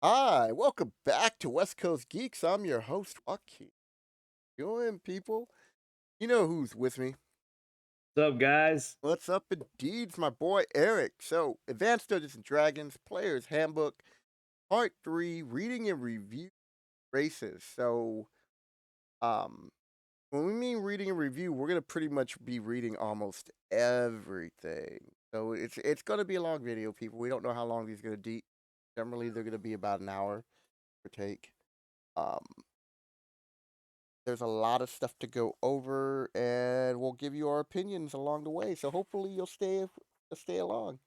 Hi, welcome back to West Coast Geeks. I'm your host, Joaquin. Doing people? You know who's with me. What's up, guys? What's up, indeed? It's my boy Eric. So, Advanced Dungeons and Dragons Player's Handbook, Part 3, Reading and Review Races. Um, when we mean reading and review, we're gonna pretty much be reading almost everything. So it's gonna be a long video, people. We don't know how long these are gonna be. Generally, they're gonna be about an hour or take. Um, There's a lot of stuff to go over, and we'll give you our opinions along the way. So hopefully you'll stay along.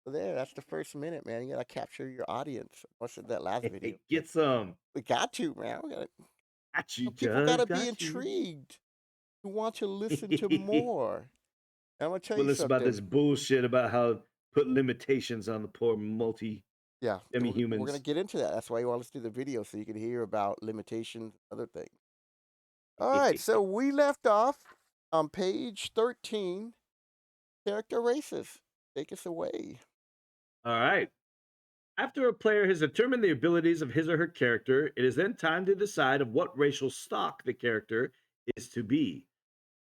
So there, that's the first minute, man. You gotta capture your audience. What's that last video? Get some. We got to, man. Got you, People just gotta be got you. intrigued to want to listen to more. And I'm gonna tell Well, you listen about this something. bullshit about how put limitations on the poor multi Yeah, we're gonna demi-humans. get into that. That's why you want us to do the video so you can hear about limitations, other things. All right, so we left off on page 13, character races. Take us away. All right. After a player has determined the abilities of his or her character, it is then time to decide of what racial stock the character is to be.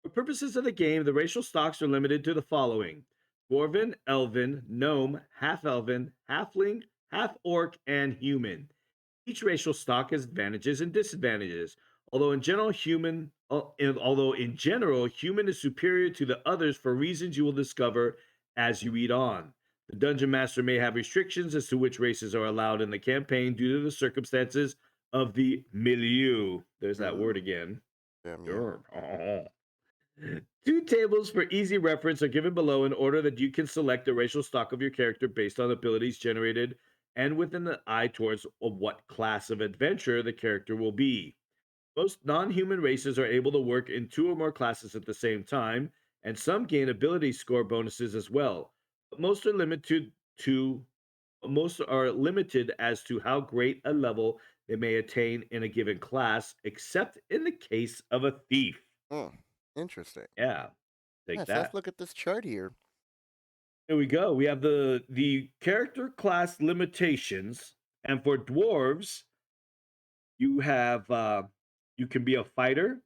For purposes of the game, the racial stocks are limited to the following: Dwarven, Elven, Gnome, Half Elven, Halfling, Half Orc, and Human. Each racial stock has advantages and disadvantages. Although in general human is superior to the others for reasons you will discover as you read on. The dungeon master may have restrictions as to which races are allowed in the campaign due to the circumstances of the milieu. There's that word again. Damn you. Two tables for easy reference are given below in order that you can select the racial stock of your character based on abilities generated and with an eye towards what class of adventure the character will be. Most non human races are able to work in two or more classes at the same time, and some gain ability score bonuses as well. But most are limited as to how great a level they may attain in a given class, except in the case of a thief. Mm, interesting. Yeah, Yeah, take so let's that. look at this chart here. Here we go. We have the character class limitations, and for dwarves, you have you can be a fighter,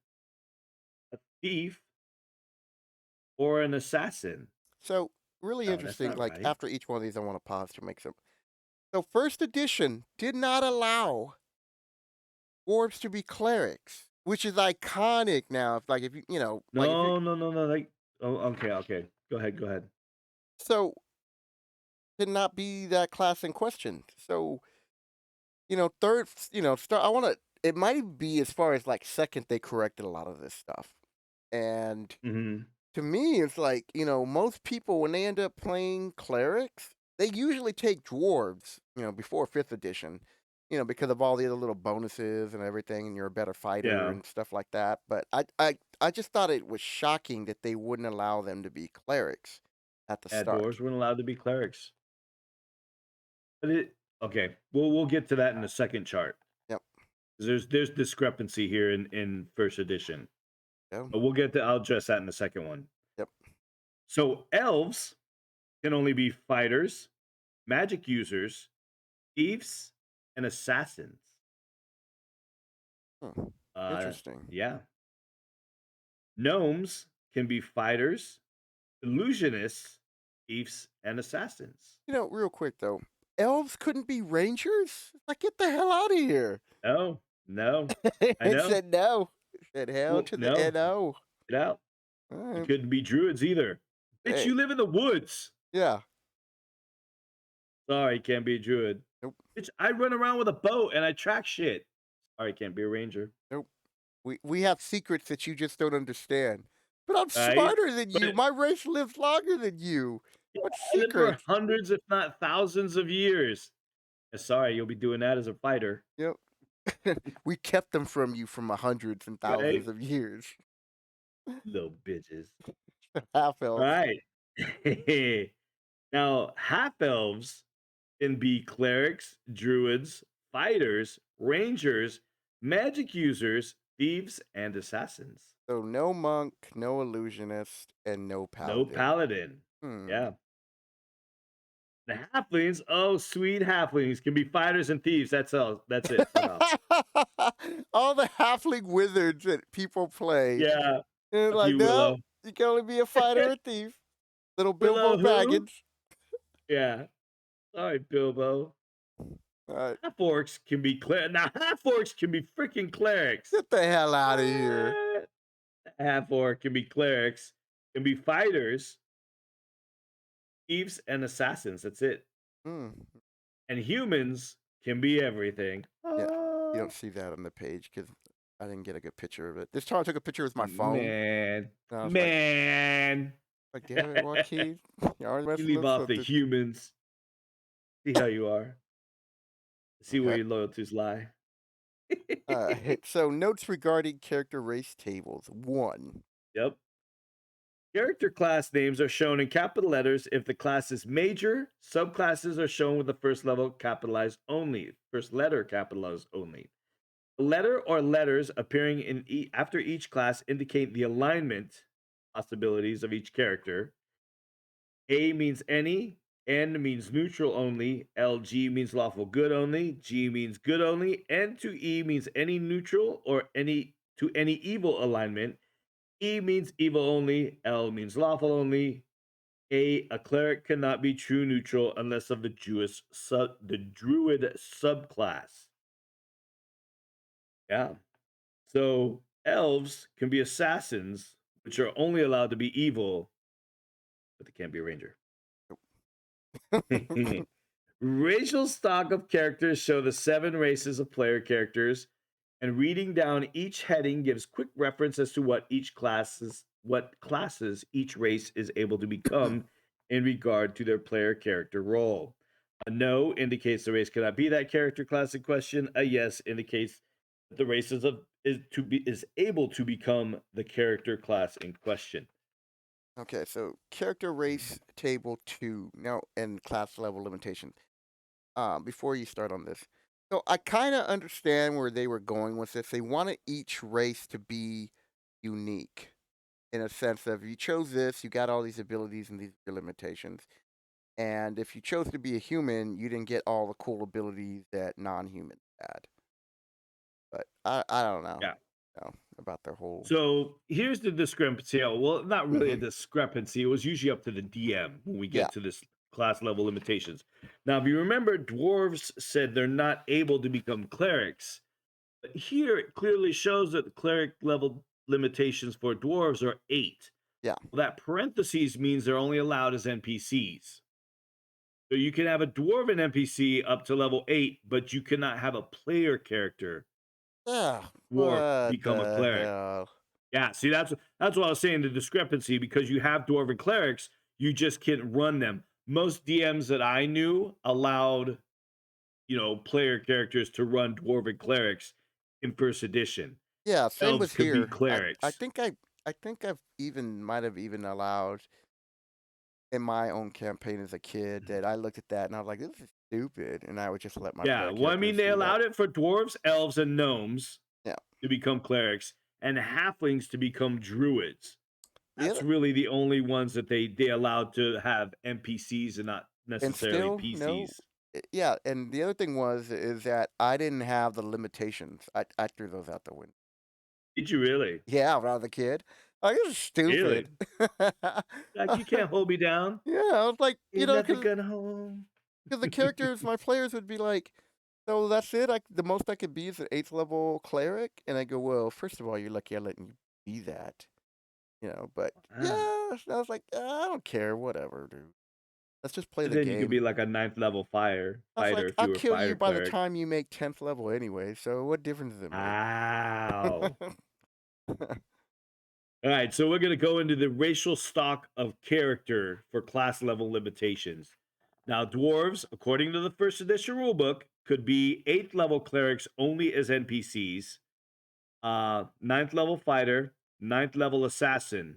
a thief, or an assassin. So, really No, that's interesting. not Like, right. after each one of these, I want to pause to make some. So, first edition did not allow dwarves to be clerics, which is iconic now. If if you, No, no, no, no. Oh, okay, okay. Go ahead, go ahead. so, did not be that class in question. So, third, start, I want to, it might be as far as like second, they corrected a lot of this stuff. And Hmm. to me, it's like, most people, when they end up playing clerics, they usually take dwarves, before fifth edition, because of all the other little bonuses and everything, and you're a better fighter Yeah, and stuff like that. But I just thought it was shocking that they wouldn't allow them to be clerics at the yeah. start. Dwarves weren't allowed to be clerics, but it. Okay, we'll get to that in the second chart. Yep. 'Cause there's discrepancy here in first edition, Yep. but we'll get to. I'll address that in the second one. Yep. So elves can only be fighters, magic users, thieves, and assassins. Hmm. Uh, Interesting. yeah. Gnomes can be fighters, illusionists, thieves, and assassins. Real quick though, elves couldn't be rangers. Like, get the hell out of here! No, no, I It know. said no. It said hell Well, to the no, no. get out. All You right. couldn't be druids either. Bitch, Hey. you live in the woods. Yeah. Sorry, can't be a druid. Nope. Bitch, I run around with a bow and I track shit. Sorry, can't be a ranger. Nope. We have secrets that you just don't understand. But I'm Right? smarter than you. But My race lives longer than you. yeah, What I lived for secrets? hundreds, if not thousands of years. Sorry, you'll be doing that as a fighter, Yep. We kept them from you from hundreds and thousands right? of years. Little bitches. Half All elves. right. Now, half elves can be clerics, druids, fighters, rangers, magic users, thieves, and assassins. So no monk, no illusionist, and no No paladin. paladin. Hmm. Yeah. The halflings, oh, sweet halflings can be fighters and thieves. That's all. That's it. Cut off. All the halfling wizards that people play. Yeah. And it's Fuck like, you, no, Willow. you can only be a fighter or a thief. Little Bilbo Willow who? Baggins. Yeah. Sorry, Bilbo. All right, Half orcs can be now half orcs can be freaking clerics. get the hell out of here. What? Half orc can be clerics, can be fighters, thieves, and assassins. That's it. Mm, And humans can be everything. yeah, you don't see that on the page because I didn't get a good picture of it. This time I took a picture with my phone, Man, and I was man. damn it, Joaquin, you already You messing leave up off the something. humans. See how you are. See where Okay. your loyalties lie. So notes regarding character race tables. One. Yep. Character class names are shown in capital letters if the class is major. Subclasses are shown with the first level capitalized only. First letter capitalized only. The letter or letters appearing in after each class indicate the alignment possibilities of each character. A means any, N means neutral only, LG means lawful good only, G means good only, N to E means any neutral or any to any evil alignment. E means evil only, L means lawful only. A cleric cannot be true neutral unless of the druid subclass. Yeah. So elves can be assassins, which are only allowed to be evil, but they can't be a ranger. Racial stock of characters show the 7 races of player characters, and reading down each heading gives quick reference as to what classes each race is able to become in regard to their player character role. A no indicates the race cannot be that character class in question. A yes indicates that the race is able to become the character class in question. Okay, so character race table 2. Now, and class level limitation. Before you start on this. So I kind of understand where they were going with this. They wanted each race to be unique in a sense of you chose this, you got all these abilities and these limitations. And if you chose to be a human, you didn't get all the cool abilities that non-humans had. But I don't know, Yeah. about their whole. So here's the discrepancy. Well, not really a Hmm. discrepancy. It was usually up to the DM when we Yeah, get to this class level limitations. Now, if you remember, dwarves said they're not able to become clerics. But here it clearly shows that the cleric level limitations for dwarves are 8. yeah, Well, that parentheses means they're only allowed as NPCs. So you can have a dwarven NPC up to level 8, but you cannot have a player character yeah. dwarf What become a the cleric. hell? Yeah, see, that's what I was saying. The discrepancy because you have dwarven clerics, you just can't run them. Most DMs that I knew allowed player characters to run dwarven clerics in first edition. Yeah, same Elves with could be here. clerics. I think I've even might have even allowed in my own campaign as a kid that I looked at that and I was like, this is stupid, and I would just let my Yeah, player well, I mean, characters they do that. allowed it for dwarves, elves, and gnomes Yeah. to become clerics, and halflings to become druids. The That's other really the only ones that they allowed to have NPCs and not and necessarily still no. PCs. Yeah, and the other thing is that I didn't have the limitations. I threw those out the window. Did you really? Yeah, when I was a kid. Like, this is Really? stupid. Like, you can't hold me down. Yeah, I was like, Ain't nothing gonna hold. because the characters, my players would be like, "So that's it? The most I could be is an 8th level cleric?" And I go, "Well, first of all, you're lucky I let you be that." But yeah, Ah. I was like, I don't care, whatever, dude. Let's just play And the then you could be game." like a ninth level I was fighter like, if I'll you were kill you fighter by the cleric. time you make 10th level anyway, so what difference does it make? Ow. All right, so we're going to go into the racial stock of character for class level limitations. Now, dwarves, according to the first edition rulebook, could be 8th level clerics only as NPCs, ninth level fighter, ninth level assassin,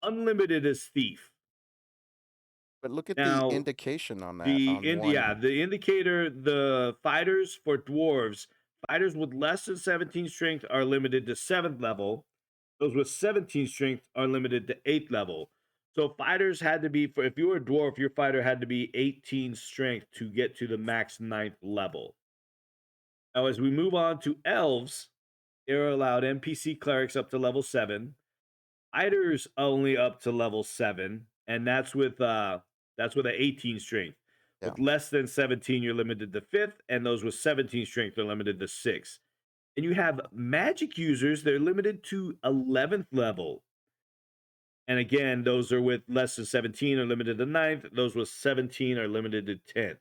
unlimited as thief. But look at the Now, indication on that on 1. the indicator, the fighters for dwarves, fighters with less than 17 strength are limited to 7th level. Those with 17 strength are limited to 8th level. So fighters had to be for if you were a dwarf, your fighter had to be 18 strength to get to the max ninth level. Now, as we move on to elves, they're allowed NPC clerics up to level 7, fighters only up to level 7, and that's with an 18 strength. Yeah. With less than 17, you're limited to 5th, and those with 17 strength are limited to 6th. And you have magic users, they're limited to 11th level. And again, those are with less than 17 are limited to ninth. Those with 17 are limited to 10th.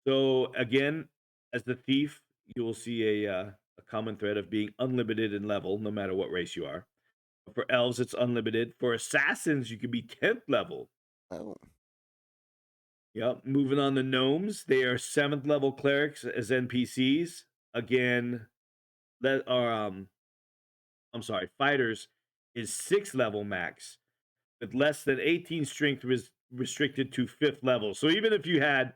So again, as the thief, you will see a common thread of being unlimited in level, no matter what race you are. For elves, it's unlimited. For assassins, you can be 10th level. Oh, Yep. Moving on to gnomes, they are 7th level clerics as NPCs. Again, that are I'm sorry, fighters is 6th level max with less than 18 strength restricted to 5th level. So even if you had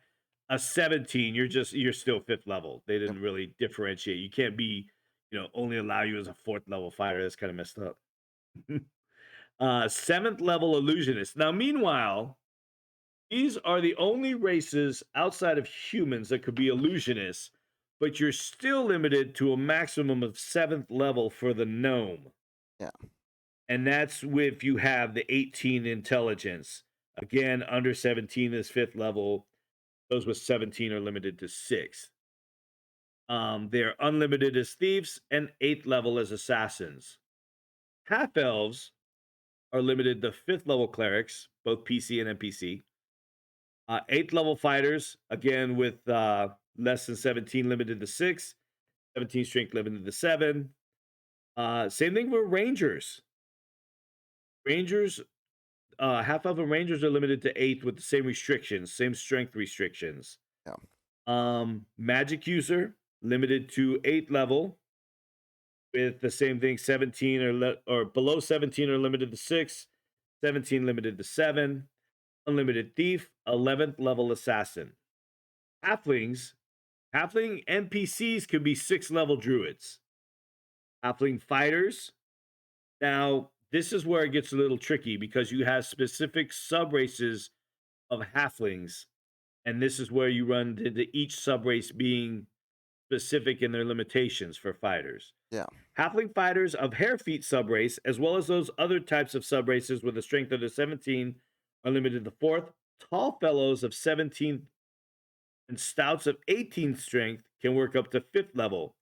a 17, you're still 5th level. They yep. didn't really differentiate. You can't be, only allow you as a 4th level fighter. That's kind of messed up. 7th level illusionist. Now, meanwhile, these are the only races outside of humans that could be illusionists, but you're still limited to a maximum of 7th level for the gnome. Yeah. And that's if you have the 18 intelligence. Again, under 17 is 5th level. Those with 17 are limited to 6th. They're unlimited as thieves and 8th level as assassins. Half elves are limited to 5th level clerics, both PC and NPC. 8th level fighters, again with less than 17, limited to 6, 17 strength, limited to 7. Same thing with rangers. Rangers, half elf and rangers are limited to 8th with the same restrictions, same strength restrictions. Yeah. Magic user, limited to 8th level with the same thing, 17 or below 17 are limited to 6, 17 limited to 7. Unlimited thief, 11th level assassin. Halflings, halfling NPCs can be 6th level druids. Halfling fighters. Now, this is where it gets a little tricky because you have specific sub races of halflings, and this is where you run into each sub race being specific in their limitations for fighters. Yeah. Halfling fighters of hare feet subrace, as well as those other types of subraces with a strength under 17, are limited to 4th. Tall fellows of 17 and stouts of 18th strength can work up to 5th level.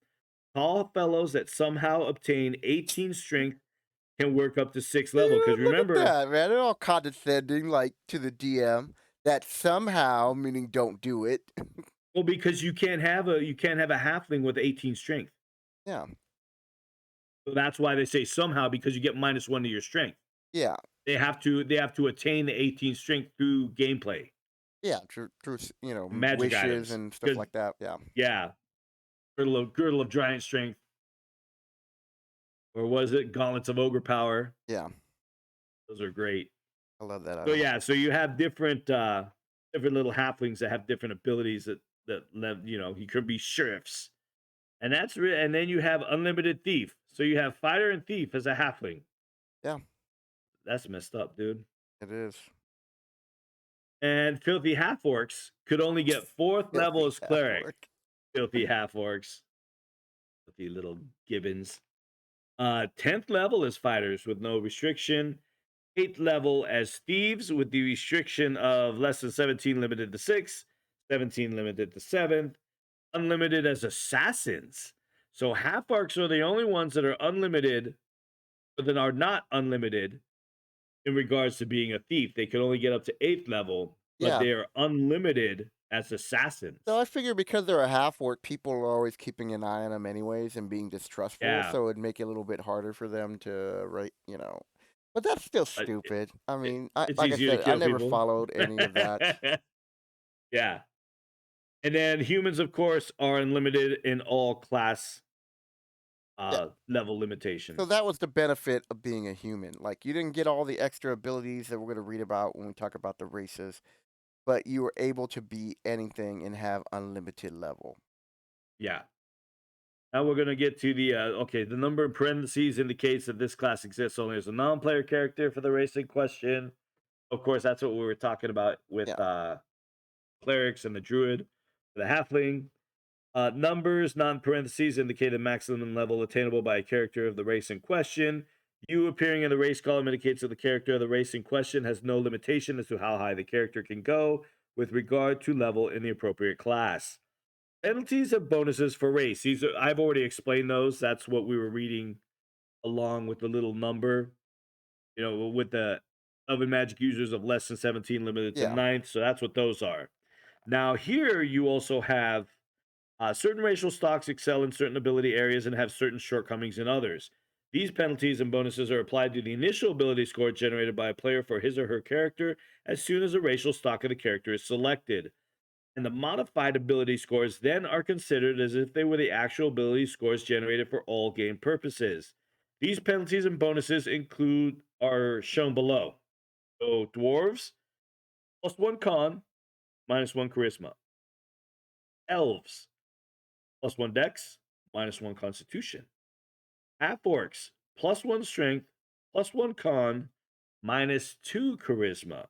Tall fellows that somehow obtain 18 strength can work up to 6th level. Yeah, Because look at remember, that, man. They're all condescending, like to the DM. That somehow, meaning don't do it. well, because you can't have a halfling with 18 strength. Yeah. So that's why they say somehow because you get -1 to your strength. Yeah. They have to attain the 18 strength through gameplay, Yeah. Through magic wishes items. and stuff Because like that. Yeah. yeah, girdle of giant strength, or was it gauntlets of ogre power? Yeah. Those are great. I love that So item. yeah, so you have different little halflings that have different abilities you could be sheriffs. And then you have unlimited thief. So you have fighter and thief as a halfling. Yeah. That's messed up, dude. It is. And filthy half orcs could only get 4th level Filthy as half cleric. orc. Filthy half orcs, filthy little gibbons. 10th level as fighters with no restriction. 8th level as thieves with the restriction of less than 17 limited to 6, 17 limited to 7, unlimited as assassins. So half arcs are the only ones that are unlimited, but then are not unlimited in regards to being a thief. They can only get up to 8th level, but Yeah. they are unlimited as So assassins. I figure because they're a half orc, people are always keeping an eye on them anyways and being distrustful. Yeah, So it'd make it a little bit harder for them to But that's still but stupid. I it, mean, it's like I easier to said, I kill never people. followed any of that. Yeah. And then humans, of course, are unlimited in all class Yeah. level So limitations. that was the benefit of being a human. Like you didn't get all the extra abilities that we're going to read about when we talk about the races, but you were able to be anything and have unlimited level. Yeah. Now we're gonna get to the okay. The number in parentheses indicates that this class exists only as a non-player character for the race in question. Of course, that's what we were talking about with Yeah, clerics and the druid, the halfling. Numbers, non parentheses, indicate the maximum level attainable by a character of the race in question. You appearing in the race column indicates that the character of the race in question has no limitation as to how high the character can go with regard to level in the appropriate class. Penalties and bonuses for race. I've already explained those. That's what we were reading along with the little number, with the oven magic users of less than 17 limited to yeah, ninth. So that's what those are. Now, here you also have certain racial stocks excel in certain ability areas and have certain shortcomings in others. These penalties and bonuses are applied to the initial ability score generated by a player for his or her character as soon as a racial stock of the character is selected. And the modified ability scores then are considered as if they were the actual ability scores generated for all game purposes. These penalties and bonuses are shown below. So dwarves, plus one con, minus one charisma. Elves, plus one dex, minus one constitution. Half orcs, plus one strength, plus one con, minus two charisma.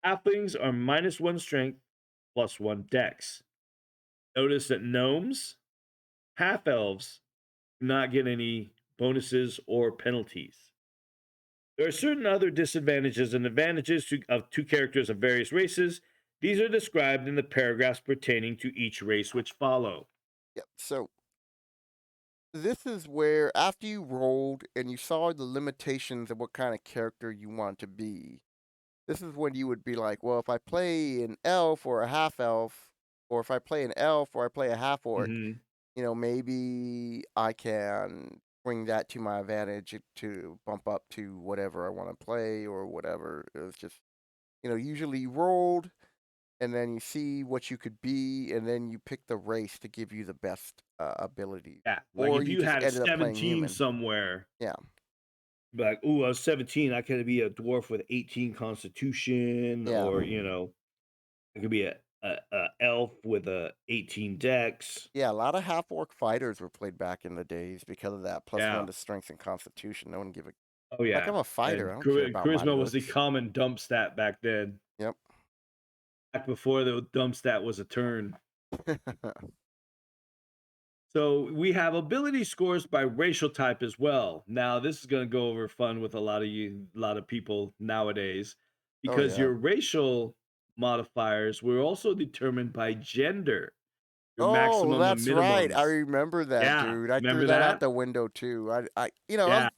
Halflings are minus one strength, plus one dex. Notice that gnomes, half elves, do not get any bonuses or penalties. There are certain other disadvantages and advantages of two characters of various races. These are described in the paragraphs pertaining to each race which follow. yeah. So this is where after you rolled and you saw the limitations of what kind of character you want to be, this is when you would be like, well, if I play an elf or a half elf, or if I play an elf or I play a half orc, Mhm. maybe I can bring that to my advantage to bump up to whatever I want to play or whatever. It was just, usually you rolled and then you see what you could be, and then you pick the race to give you the best ability, Yeah, like or if you you just had a ended up playing 17 human. somewhere, Yeah, be like, "Ooh, I was 17, I could be a dwarf with 18 constitution," yeah, or, I could be a elf with a 18 dex. yeah. A lot of half orc fighters were played back in the days because of that +1 Yeah. to strength and constitution. No one give a Oh, like. I'm yeah, a fighter. and I don't care about my charisma was the looks. common dump stat back then, Yep. back before the dump stat was a turn. So we have ability scores by racial type as well. Now, this is going to go over fun with a lot of people nowadays, Oh because yeah. your racial modifiers were also determined by gender, your Oh, maximum and that's right. I minimums. remember that, Yeah, dude. I threw remember that out that? the window too. Yeah.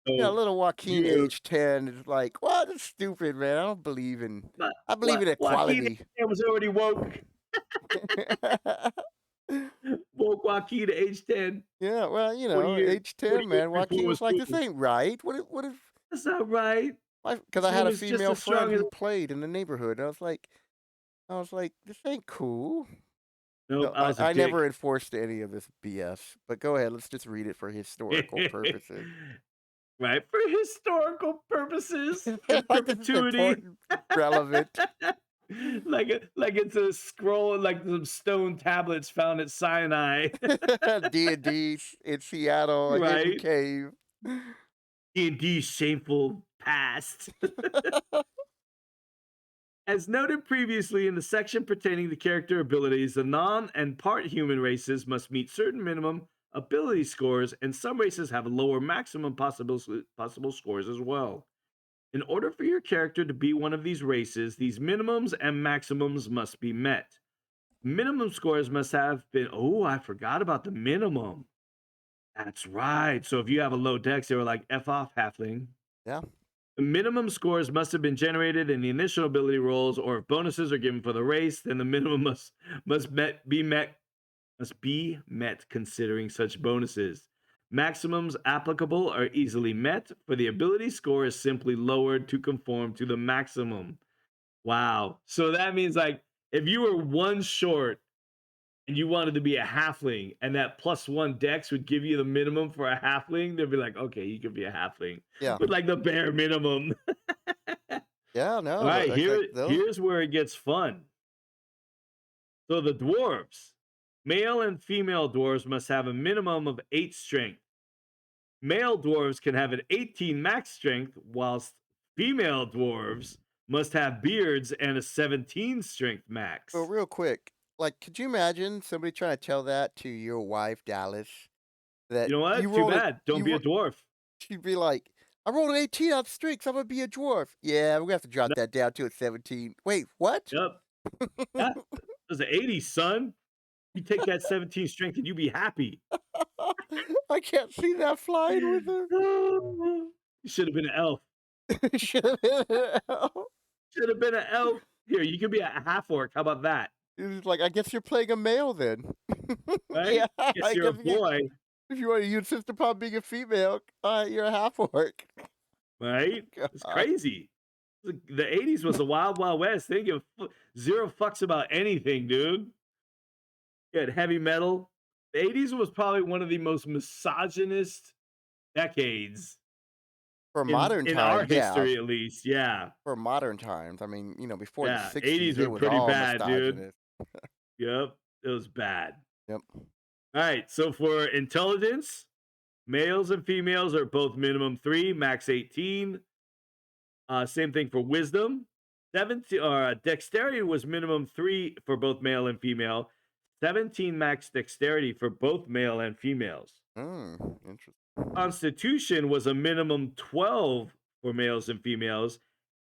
So Little Joaquin, you, age 10, is like, "What? That's stupid, man. I believe in Joaquin equality." was already woke, woke Joaquin at age 10, Yeah, well, 20 years, age 40 10, years man. before it Joaquin was was like, "This cool. ain't right. What if?" That's not right. Because I This had a woman's just female as friend strong as. who played in the neighborhood. I was like, "This ain't cool." Nope, So I was a I never dick. enforced any of this BS. But go ahead. Let's just read it for historical purposes. Right, for historical purposes in Like this is perpetuity. important, relevant. Like it's a scroll, like some stone tablets found at Sinai. D&D in Seattle, a hidden Right? cave. D&D shameful past. As noted previously in the section pertaining to character abilities, the non and part human races must meet certain minimum ability scores, and some races have lower maximum possible scores as well. In order for your character to be one of these races, these minimums and maximums must be met. Minimum scores must have been. Oh, I forgot about the minimum. That's right. So if you have a low dex, they were like, F off, halfling. Yeah, The minimum scores must have been generated in the initial ability rolls, or if bonuses are given for the race, then the minimum must be met considering such bonuses. Maximums applicable are easily met, for the ability score is simply lowered to conform to the maximum. Wow. So that means, like, if you were one short and you wanted to be a halfling and that plus one dex would give you the minimum for a halfling, they'd be like, okay, you could be a halfling yeah, with like the bare minimum. yeah. All No, right, like those. here's where it gets fun. So the dwarves, male and female dwarves must have a minimum of 8 strength. Male dwarves can have an 18 max strength, whilst female dwarves must have beards and a 17 strength Well, max. real quick, like, could you imagine somebody trying to tell that to your wife, Dallas, that You know what? Too bad. Don't be a dwarf. she'd be like, "I rolled an 18 on strength, so I'm gonna be a dwarf." Yeah, we're gonna have to drop No, that down to a 17. Wait, what? yep. Yeah. It was the 80s, son. You take that 17 strength and you be happy. I can't see that flying with her. You should have been an elf. Should've been Should have been an elf. Here, you can be a half orc. How about that? It's like, "I guess you're playing a male then." Right? Yeah, Guess I you're a guess you boy, if you wanna insist upon being a female, you're a half orc. right? It's God. crazy. The 80s was the wild, wild west. They didn't give 0 fucks about anything, dude. You had heavy metal. The 80s was probably one of the most misogynist decades For in modern our times, yeah. history, at least. Yeah. For modern times, I mean, before the Yeah. '60s, 80s it were was pretty all bad, dude. misogynist. Yep. It was bad. Yep. All right. So for intelligence, males and females are both minimum 3, max 18. Same thing for wisdom. 17 or dexterity was minimum 3 for both male and female. 17 max dexterity for both male and females. Interesting. Constitution was a minimum 12 for males and females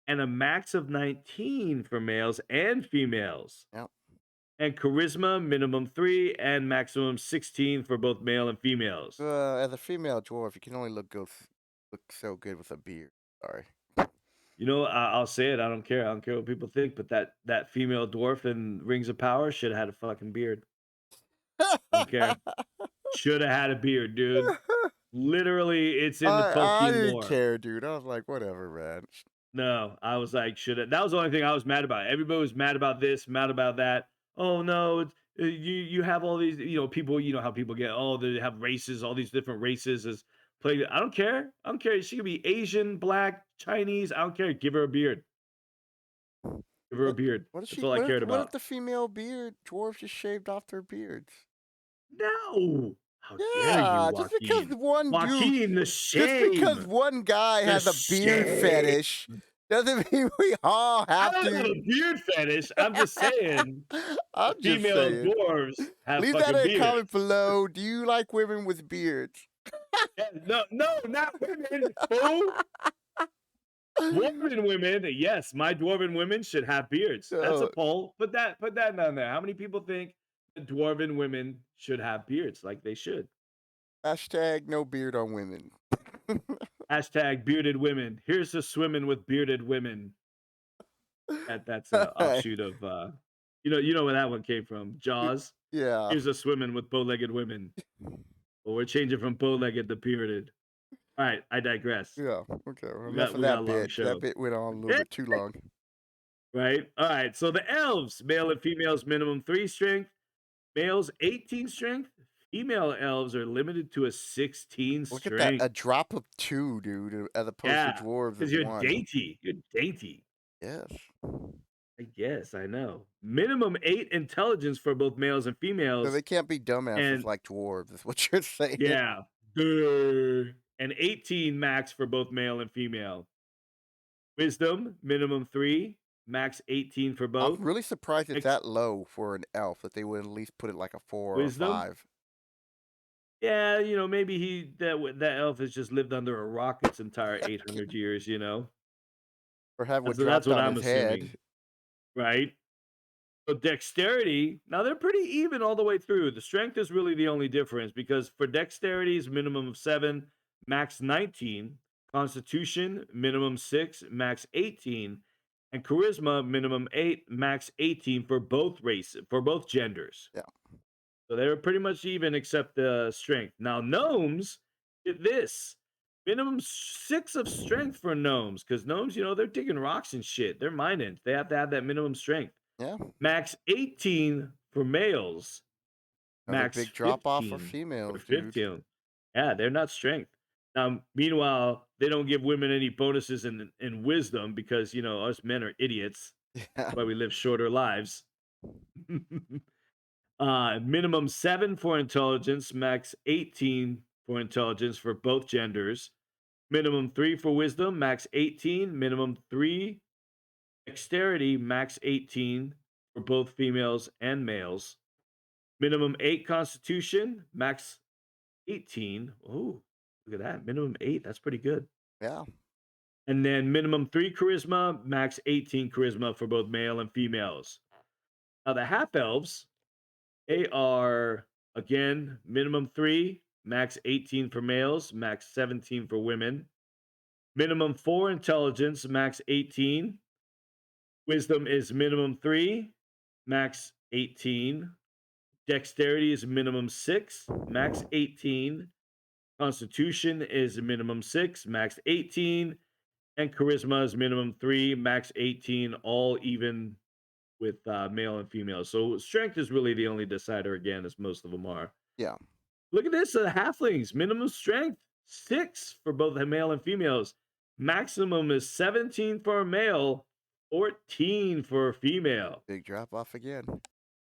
and a max of 19 for males and females. Yep. And charisma, minimum 3 and maximum 16 for both male and females. As a female dwarf, you can only look so good with a beard. Sorry. You know, I'll say it. I don't care. I don't care what people think. But that female dwarf in Rings of Power should have had a fucking beard. I don't care. Should have had a beard, dude. Literally, it's in the I Tolkien didn't lore. care, dude. I was like, whatever, man. No, I was like, should have. That was the only thing I was mad about. Everybody was mad about this, mad about that. Oh no, it's, you have all these, people. You know how people get. Oh, they have races, all these different races as play. I don't care. I don't care. She could be Asian, black, Chinese. I don't care. Give her a beard. Give her a What beard. what if That's she all I cared what if about. the female beard dwarves just shaved off their beards? No! How dare you, Yeah, Joaquin? Joaquin, the just because shame! one guy The has a beard shame! fetish doesn't mean we all I have don't have to. a beard fetish. I'm just saying the I'm just female saying. dwarves have Leave that fucking in a beards. comment below. Do you like women with beards? Yeah, no, no, not women, fool! Dwarven women, yes, my dwarven women should have beards. That's a Uh, poll. Put that down there. How many people think that dwarven women should have beards like they should? hashtag no beard on women. Hashtag bearded women. Here's to swimming with bearded women. That's a offshoot of you know where that one came from. Jaws. Yeah, Here's a swimming with bow-legged women. Well, we're changing from bow-legged to bearded. All right, I digress. yeah. Okay, well, We enough got of we got that a long bit. That show. bit went on a little Yeah, bit too long. right. All right. So the elves, male and females, minimum 3 strength. Males 18 strength. Female elves are limited to a 16 Look at that, a strength. drop of two, dude, as opposed to Yeah, dwarves because of you're one. dainty. You're dainty. Yes. I guess I know. Minimum 8 intelligence for both males and So females. they can't be dumbasses And like dwarves, is what you're saying. yeah, duh, and 18 max for both male and female. Wisdom, minimum 3, max 18 for I'm both. really surprised it's Ex- that low for an elf that they would at least put it like a 4 or a wisdom, 5. yeah, maybe that elf has just lived under a rock its entire 800 years. Or have what That's dropped what on I'm his assuming, head. right? So dexterity, now they're pretty even all the way through. The strength is really the only difference because for dexterity is minimum of 7, max 19. Constitution, minimum 6, max 18. And charisma, minimum 8, max 18 for both races, for both genders. Yeah. So they were pretty much even except the strength. Now gnomes get this. Minimum 6 of strength for gnomes, because gnomes, they're digging rocks and shit. They're mining. They have to have that minimum strength. Yeah. Max 18 for males, Another max big drop off for 15 for females, dude. 15. Yeah, they're not strength. Meanwhile, they don't give women any bonuses in wisdom because, us men are idiots. Yeah. Why we live shorter lives. Minimum 7 for intelligence, max 18 for intelligence for both genders. Minimum 3 for wisdom, max 18, minimum 3 Dexterity, max 18 for both females and males. Minimum 8 constitution, max 18. Oh, look at that. Minimum 8. That's pretty good. Yeah. And then minimum 3 charisma, max 18 charisma for both male and females. Now, the half elves, they are, again, minimum 3, max 18 for males, max 17 for women. Minimum 4 intelligence, max 18. Wisdom is minimum 3, max 18. Dexterity is minimum 6, max 18. Constitution is minimum 6, max 18. And charisma is minimum 3, max 18, all even with male and female. So strength is really the only decider again, as most of them are. Yeah. Look at this, halflings, minimum strength 6 for both the male and females. Maximum is 17 for a male, 14 for a female. Big drop off again.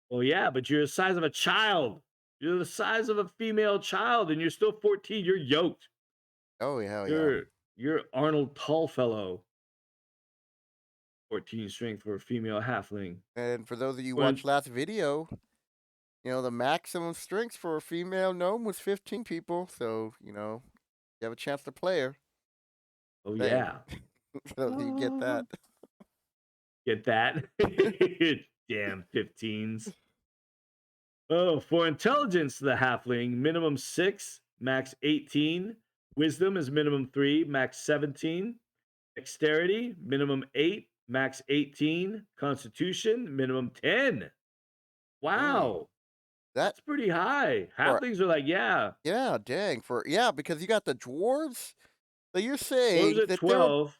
Well, yeah, but you're the size of a child. You're the size of a female child, and you're still 14. You're yoked. Oh, hell yeah. You're Arnold Tallfellow. 14 strength for a female halfling. And for those of you who When watched last video, the maximum strength for a female gnome was 15 people. So, you have a chance to play her. oh Hey, yeah. so you get that. Get that? Damn 15s. Oh, for intelligence, the halfling, minimum 6, max 18. Wisdom is minimum 3, max 17. Dexterity, minimum 8, max 18. Constitution, minimum 10. Mm, Wow. that That's pretty high. for Halflings are like, yeah, yeah, dang because you got the dwarves. So you're those saying at that 12.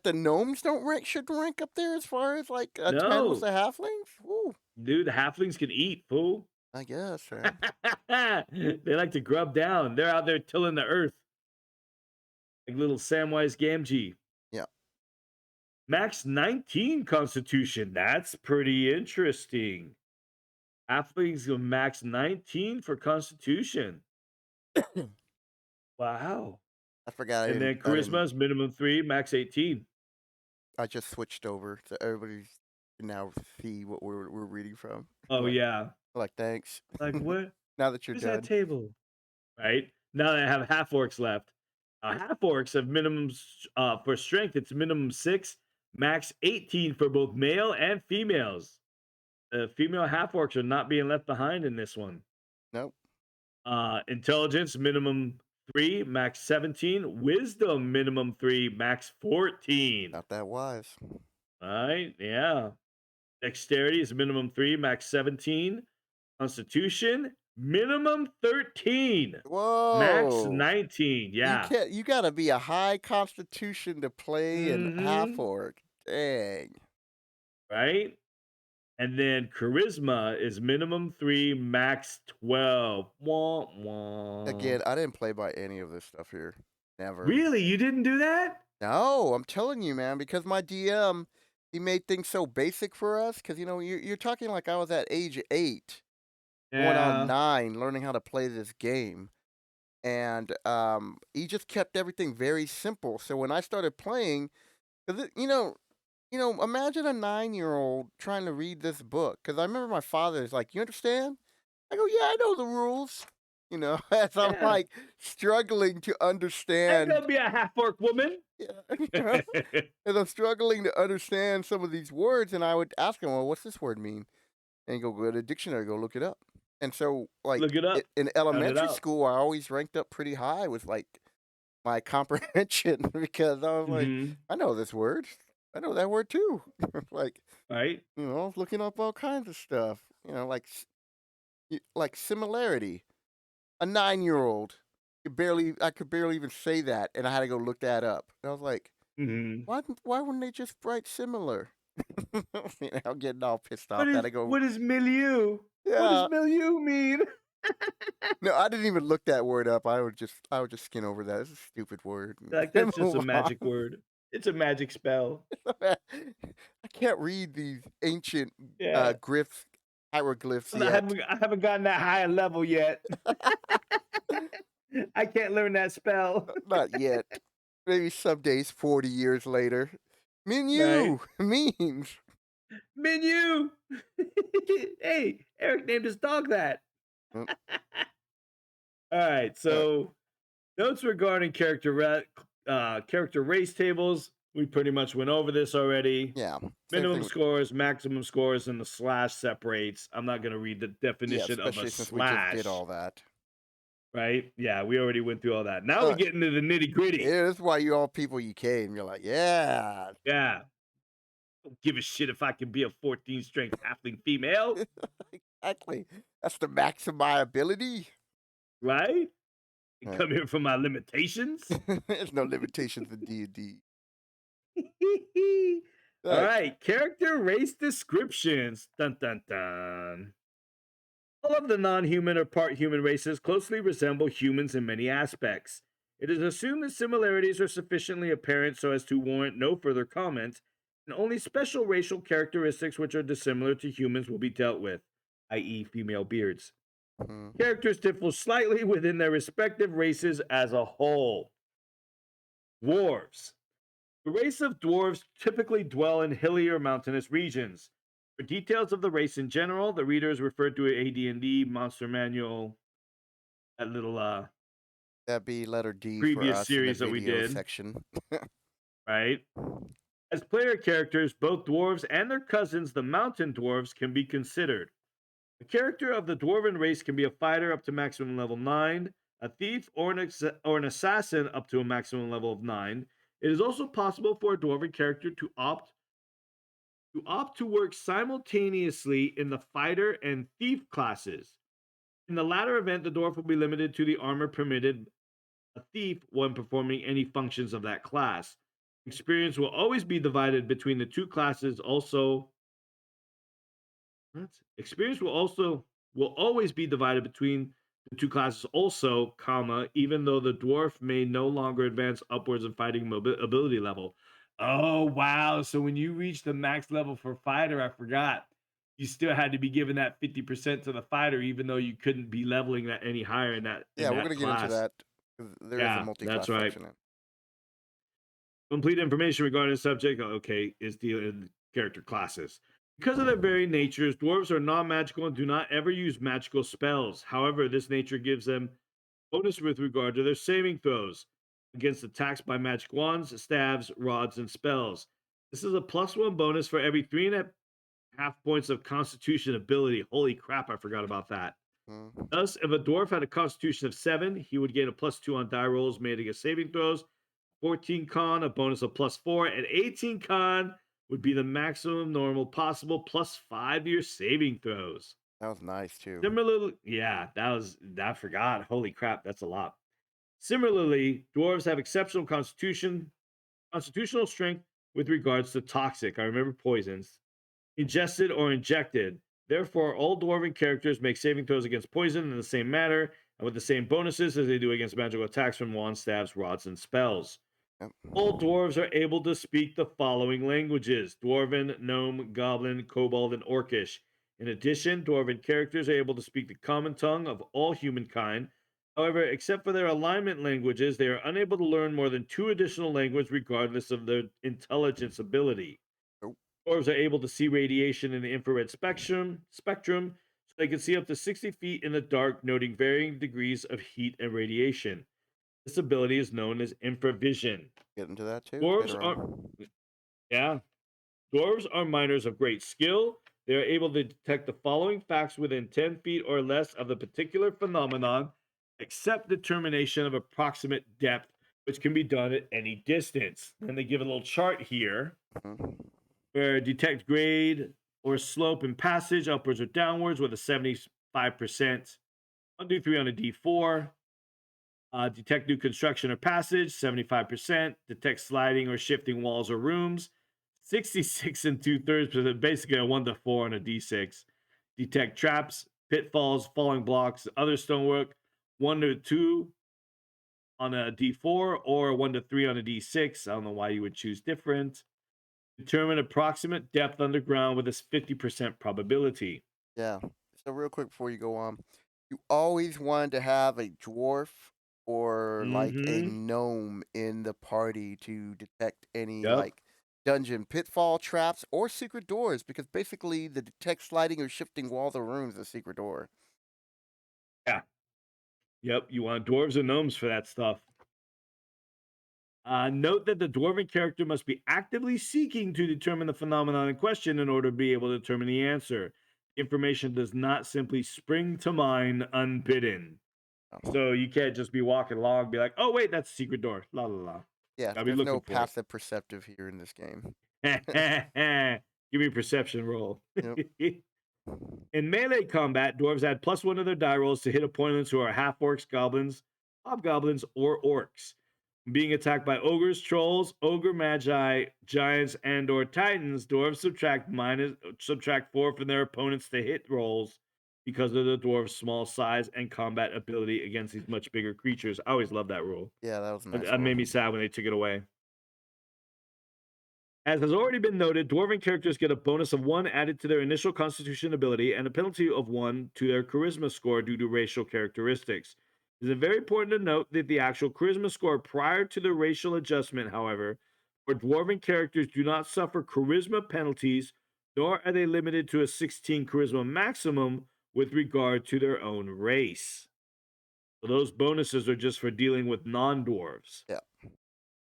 the gnomes don't shouldn't rank up there as far as like a 10 with No, the halflings? Ooh, dude, the halflings can eat, fool. I guess, man. They like to grub down. They're out there tilling the earth like little Samwise Gamgee. Yeah. Max 19 constitution. That's pretty interesting. Halflings go max 19 for constitution. Wow. I forgot And then charisma is minimum 3, max 18. I just switched over so everybody can now see what we're reading from. Oh, Like, yeah. thanks. Like, what? Now that you're Where's that done. table? Right? Now that I have half orcs left. Half orcs have minimums for strength, it's minimum 6, max 18 for both male and females. Female half orcs are not being left behind in this one. Nope. Intelligence minimum 3, max 17. Wisdom minimum 3, max 14. Not that wise. All right, yeah. Dexterity is minimum 3, max 17. Constitution minimum 13, max Whoa. 19. Yeah. You gotta be a high constitution to play in half Mm-hmm. orc. Dang. Right. And then charisma is minimum 3, max 12. Wah, wah. Again, I didn't play by any of this stuff here. Never. Really? You didn't do that? No, I'm telling you, man, because my DM, he made things so basic for us. Because, you're talking like I was at age 8, going on Yeah. 9, learning how to play this game. And he just kept everything very simple. So when I started playing, 'cause imagine a 9-year-old trying to read this book. Because I remember my father is like, "You understand?" I go, "Yeah, I know the rules." As I'm Yeah. like struggling to Ain't understand. gonna be a half orc woman. Yeah, as I'm struggling to understand some of these words, and I would ask him, "Well, what's this word mean?" And he'd go to the dictionary, go look it up. And so, like Look it up. in Count it elementary out. school, I always ranked up pretty high with like my comprehension because I was like, Hmm. I know this word. I know that word too. Like, Right. looking up all kinds of stuff. Like like similarity. A 9-year-old I could barely even say that, and I had to go look that up. And I was like, Hmm. why wouldn't they just write similar? I'm getting all pissed off that I go, What is milieu? What does yeah. milieu mean? No, I didn't even look that word up. I would just skin over that. It's a stupid word Like, and that's just a move on. magic word. It's a magic spell. I can't read these ancient Yeah. hieroglyphs I yet. haven't gotten that high a level yet. I can't learn that spell. Not yet. Maybe some days, 40 years later. right? Menu memes. Menu. Hey, Eric named his dog that. Mm, All right, uh, so notes regarding character race tables. We pretty much went over this already. yeah, same Minimum thing. scores, maximum scores, and the slash separates. I'm not going to read the Yeah, definition of a especially since we just did slash, all that. right? Yeah, we already went through all that. Now we Uh, get into the nitty gritty. yeah, that's why you all people you came. You're like, yeah, Yeah, don't give a shit if I can be a 14 strength halfling female, exactly. That's the max of my ability. right? And Uh, come here for my limitations. There's no limitations in D&D. All Right. right, character race descriptions. Dun dun dun. All of the non human or part human races closely resemble humans in many aspects. It is assumed that similarities are sufficiently apparent so as to warrant no further comment, and only special racial characteristics which are dissimilar to humans will be dealt with, i.e., female beards. Mhm. Characters differ slightly within their respective races as a whole. Dwarves. The race of dwarves typically dwell in hilly or mountainous regions. For details of the race in general, the reader is referred to AD&D Monster Manual, that little That'd be letter D for previous us in the series that we video did, section. right? As player characters, both dwarves and their cousins, the mountain dwarves, can be considered. A character of the dwarven race can be a fighter up to maximum level 9, a thief, or an assassin up to a maximum level of 9. It is also possible for a dwarven character to work simultaneously in the fighter and thief classes. In the latter event, the dwarf will be limited to the armor permitted a thief when performing any functions of that class. Experience will always be divided between the two classes. Also, what? Experience will always be divided between the two classes. Also, comma, even though the dwarf may no longer advance upwards in fighting ability level. Oh wow! So when you reach the max level for fighter, I forgot. You still had to be given that 50% to the fighter, even though you couldn't be leveling that any higher in Yeah, we're that gonna get into class. that 'cause there is a Yeah, that's multi-class right. section in. Complete information regarding the subject, okay, is the character classes. Because of their very natures, dwarves are non magical and do not ever use magical spells. However, this nature gives them bonus with regard to their saving throws against attacks by magic wands, staves, rods, and spells. This is a +1 bonus for every 3.5 points of constitution ability. Holy crap, I forgot about that. Mm. Thus, if a dwarf had a constitution of 7, he would gain a +2 on die rolls made against saving throws. 14 con, a bonus of +4, and 18 con would be the maximum normal possible +5 to your saving throws. That was nice too. Similarly, yeah, I forgot. Holy crap, that's a lot. Similarly, dwarves have exceptional constitutional strength with regards to toxic. I remember poisons ingested or injected. Therefore, all dwarven characters make saving throws against poison in the same manner and with the same bonuses as they do against magical attacks from wands, staves, rods, and spells. Yep. All dwarves are able to speak the following languages: Dwarven, Gnome, Goblin, Kobold, and Orcish. In addition, Dwarven characters are able to speak the common tongue of all humankind. However, except for their alignment languages, they are unable to learn more than two additional languages regardless of their intelligence ability. Nope. Dwarves are able to see radiation in the infrared spectrum, so they can see up to 60 feet in the dark, noting varying degrees of heat and radiation. This ability is known as infravision. Get into that too Dwarves later are on. yeah, dwarves are miners of great skill. They are able to detect the following facts within 10 feet or less of the particular phenomenon, except determination of approximate depth, which can be done at any distance. And they give a little chart here Mhm. where detect grade or slope and passage, upwards or downwards, with a 75%. 1 2 3 on a D4. Detect new construction or passage, 75%. Detect sliding or shifting walls or rooms, 66 and 2/3%. Basically, a 1 to 4 on a D6. Detect traps, pitfalls, falling blocks, other stonework, 1 to 2 on a D4 or 1 to 3 on a D6. I don't know why you would choose different. Determine approximate depth underground with a 50% probability. Yeah. So real quick before you go on, you always wanted to have a dwarf or like a Mm-hmm. gnome in the party to detect any Yep. like dungeon pitfall traps or secret doors because basically the detect sliding or shifting walls or rooms is a secret door. Yeah. Yep. You want dwarves and gnomes for that stuff. Note that the dwarven character must be actively seeking to determine the phenomenon in question in order to be able to determine the answer. Information does not simply spring to mind unbidden. Oh. So you can't just be walking along and be like, oh, wait, that's a secret door. La la la. Yeah, I'll be there's no looking for passive perceptive here in this game. it. Give me a perception roll. Yep. In melee combat, dwarves add +1 to their die rolls to hit opponents who are half orcs, goblins, hobgoblins, or orcs. Being attacked by ogres, trolls, ogre magi, giants, and/or titans, dwarves subtract 4 from their opponents to hit rolls because of the dwarves' small size and combat ability against these much bigger creatures. I always love that rule. Yeah, that was a It nice it roll. made me sad when they took it away. As has already been noted, dwarven characters get a bonus of 1 added to their initial constitution ability and a penalty of 1 to their charisma score due to racial characteristics. It is very important to note that the actual charisma score prior to the racial adjustment, however, for dwarven characters do not suffer charisma penalties, nor are they limited to a 16 charisma maximum with regard to their own race. So those bonuses are just for dealing with non dwarves. Yeah.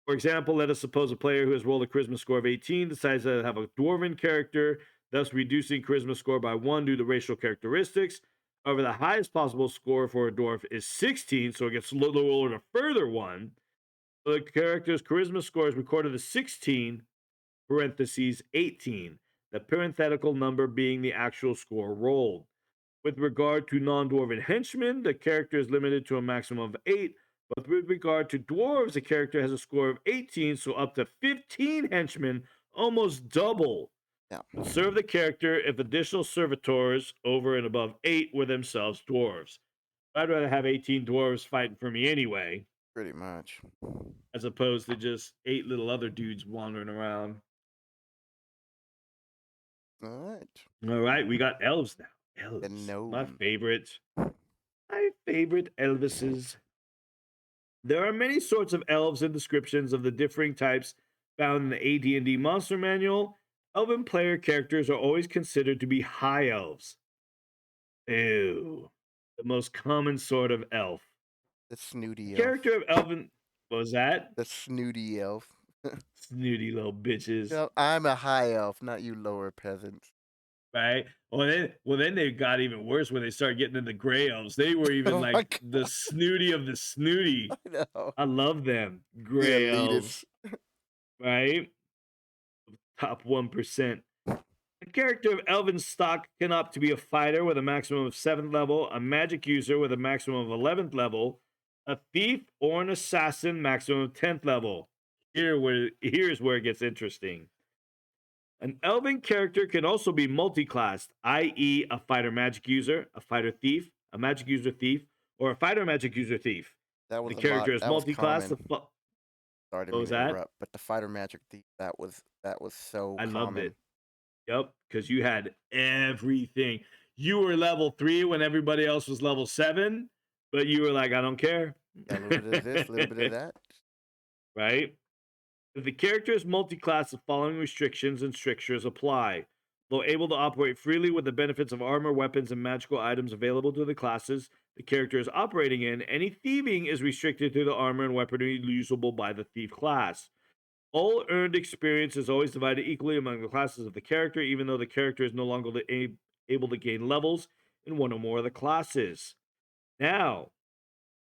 For example, let us suppose a player who has rolled a charisma score of 18 decides to have a dwarven character, thus reducing charisma score by 1 due to racial characteristics. However, the highest possible score for a dwarf is 16, so it gets lowered a further 1. So the character's charisma score is recorded as 16, parentheses 18, the parenthetical number being the actual score rolled. With regard to non dwarven henchmen, the character is limited to a maximum of 8. But with regard to dwarves, the character has a score of 18, so up to 15 henchmen, almost double, Yeah. would serve the character if additional servitors over and above 8 were themselves dwarves. I'd rather have 18 dwarves fighting for me anyway, Pretty much. as opposed to just 8 little other dudes wandering around. All right. All right, we got elves now. The Elves, my gnome. favorite. My favorite Elvises. There are many sorts of elves and descriptions of the differing types found in the AD&D Monster Manual. Elven player characters are always considered to be high elves. Ew. The most common sort of elf. The The snooty character elf. of elven what was that? The snooty elf. Snooty little bitches, Yep, I'm a high elf, not you lower peasants. right? Well then they got even worse when they started getting into gray elves. They were even Oh my like the god, snooty of the snooty. I know. I love them. The Gray elitists. elves, right? Top 1%. The character of Elven stock can opt to be a fighter with a maximum of 7th level, a magic user with a maximum of 11th level, a thief, or an assassin maximum of 10th level. Here's where it gets interesting. An Elven character can also be multi-classed, i.e., a fighter magic user, a fighter thief, a magic user thief, or a fighter magic user thief. That The was a lot. character is That was multi-class. common. Sorry, to What mean was to that? interrupt, but the fighter magic thief, that was so I loved common. it. Yep, because you had everything. You were level 3 when everybody else was level 7, but you were like, I don't care. Yeah, a little bit of this, a little bit of that. Right? If the character is multi-class, the following restrictions and strictures apply. Though able to operate freely with the benefits of armor, weapons, and magical items available to the classes the character is operating in, any thieving is restricted to the armor and weaponry usable by the thief class. All earned experience is always divided equally among the classes of the character, even though the character is no longer able to gain levels in one or more of the classes. Now,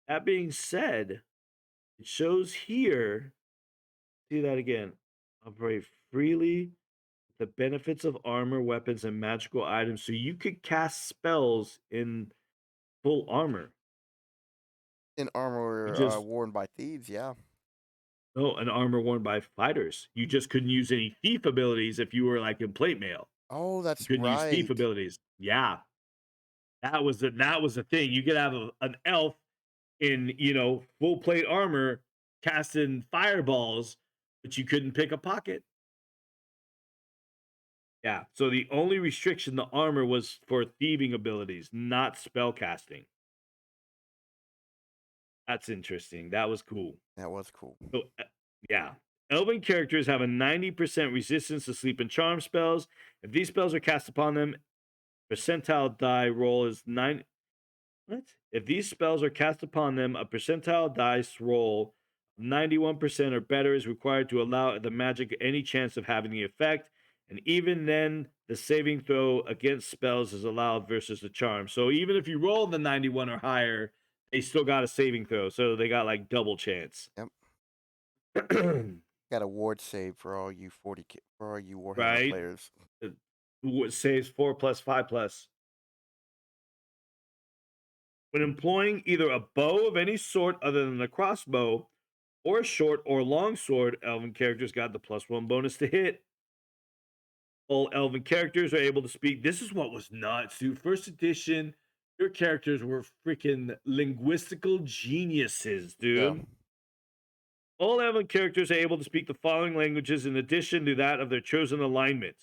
that being said, it shows here, see that again, operate freely, the benefits of armor, weapons, and magical items. So you could cast spells in full armor. In You armor just, worn by thieves, yeah. no, an armor worn by fighters. You just couldn't use any thief abilities if you were like in plate mail. Oh, You that's couldn't use thief right. abilities. Yeah, that was the thing. You could have an elf in full plate armor casting fireballs, but you couldn't pick a pocket. Yeah. So the only restriction the armor was for thieving abilities, not spell casting. That's interesting. That was cool. That was cool. So yeah. Elven characters have a 90% resistance to sleep and charm spells. If these spells are cast upon them, percentile die roll is 9. What? If these spells are cast upon them, a percentile dice roll of 91% or better is required to allow the magic any chance of having the effect. And even then, the saving throw against spells is allowed versus the charm. So even if you roll the 91 or higher, they still got a saving throw. So they got like double chance. Yep. Got a ward save for all you for all you Warhammer Right? players. What saves 4 plus 5 plus. When employing either a bow of any sort other than the crossbow or a short or long sword, elven characters got the +1 bonus to hit. All elven characters are able to speak. This is what was nuts, dude. First edition, your characters were freaking linguistical geniuses, Yeah. dude. All elven characters are able to speak the following languages in addition to that of their chosen alignment: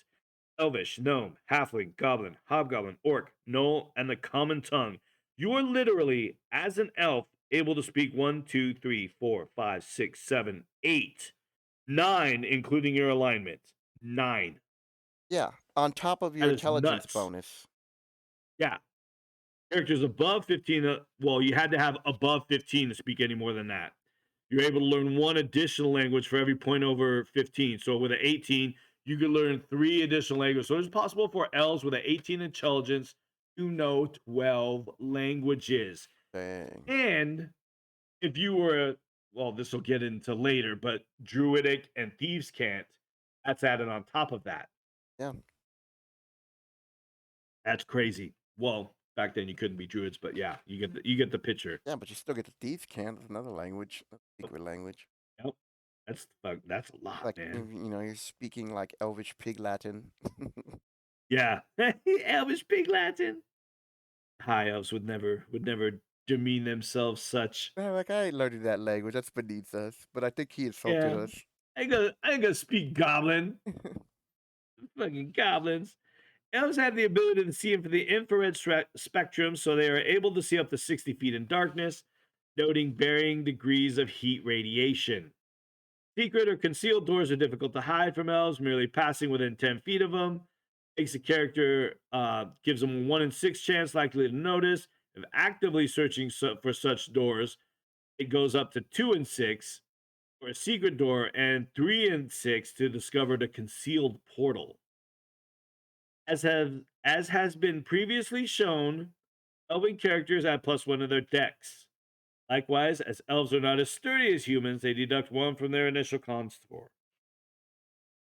Elvish, Gnome, Halfling, Goblin, Hobgoblin, Orc, Gnoll, and the Common Tongue. You are literally, as an elf, able to speak one, two, three, four, five, six, seven, eight, nine, including your alignment. Nine. Yeah. On top of your That is intelligence nuts. bonus. Yeah. Characters above 15, well, you had to have above 15 to speak any more than that. You're able to learn one additional language for every point over 15. So with an 18, you could learn three additional languages. So it's possible for elves with an 18 intelligence to know 12 languages. Dang. And if you were, well, this will get into later, but druidic and thieves can't, that's added on top of that. Yeah. That's crazy. Well, back then you couldn't be druids, but yeah, you get the picture. Yeah, but you still get the thieves can. That's another language. That's a secret language. Yep. That's a lot, Like man. you know, you're speaking like Elvish Pig Latin. Yeah. Elvish Pig Latin. High elves would never demean themselves such. Yeah, like I ain't learning that language. That's beneath us. But I think he insulted Yeah. us. I ain't gonna speak goblin. Fucking goblins. Elves have the ability to see into the infrared spectrum, so they are able to see up to 60 feet in darkness, noting varying degrees of heat radiation. Secret or concealed doors are difficult to hide from elves. Merely passing within 10 feet of them makes a character, gives them a 1 in 6 chance likely to notice. If actively searching for such doors, it goes up to 2 in 6 for a secret door and 3 in 6 to discover the concealed portal. As has been previously shown, elven characters add +1 to their decks. Likewise, as elves are not as sturdy as humans, they deduct 1 from their initial con score.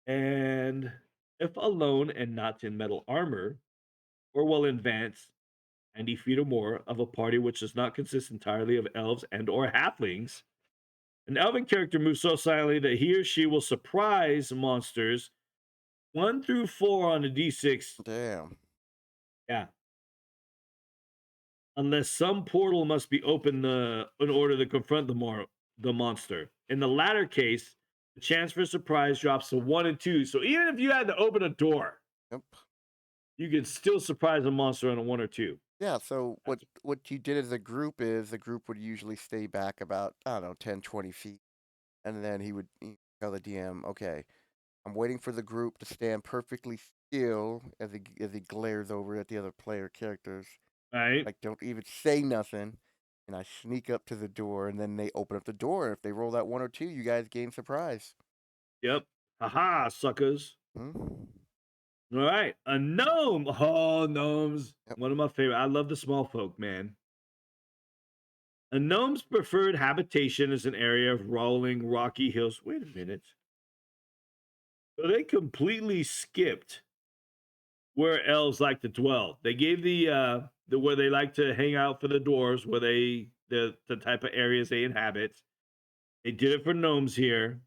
And if alone and not in metal armor, or well advanced 90 feet or more of a party which does not consist entirely of elves and or halflings, an elven character moves so silently that he or she will surprise monsters 1 through 4 on a d6. Damn. Yeah. Unless some portal must be opened in order to confront the monster. In the latter case, the chance for surprise drops to 1 and 2. So even if you had to open a door, Yep. you can still surprise a monster on a 1 or 2. Yeah, so That's what you did as a group is the group would usually stay back about, I don't know, 10, 20 feet. And then he'd tell the DM, okay, I'm waiting for the group to stand perfectly still as he glares over at the other player characters. right. Like, don't even say nothing. And I sneak up to the door, and then they open up the door. If they roll that 1 or 2, you guys gain surprise. Yep. Haha, suckers. Hmm? All right. A gnome. Oh, gnomes. Yep. One of my favorite. I love the small folk, man. A gnome's preferred habitation is an area of rolling rocky hills. Wait a minute. So they completely skipped where elves like to dwell. They gave the where they like to hang out for the dwarves, where the type of areas they inhabit. They did it for gnomes here,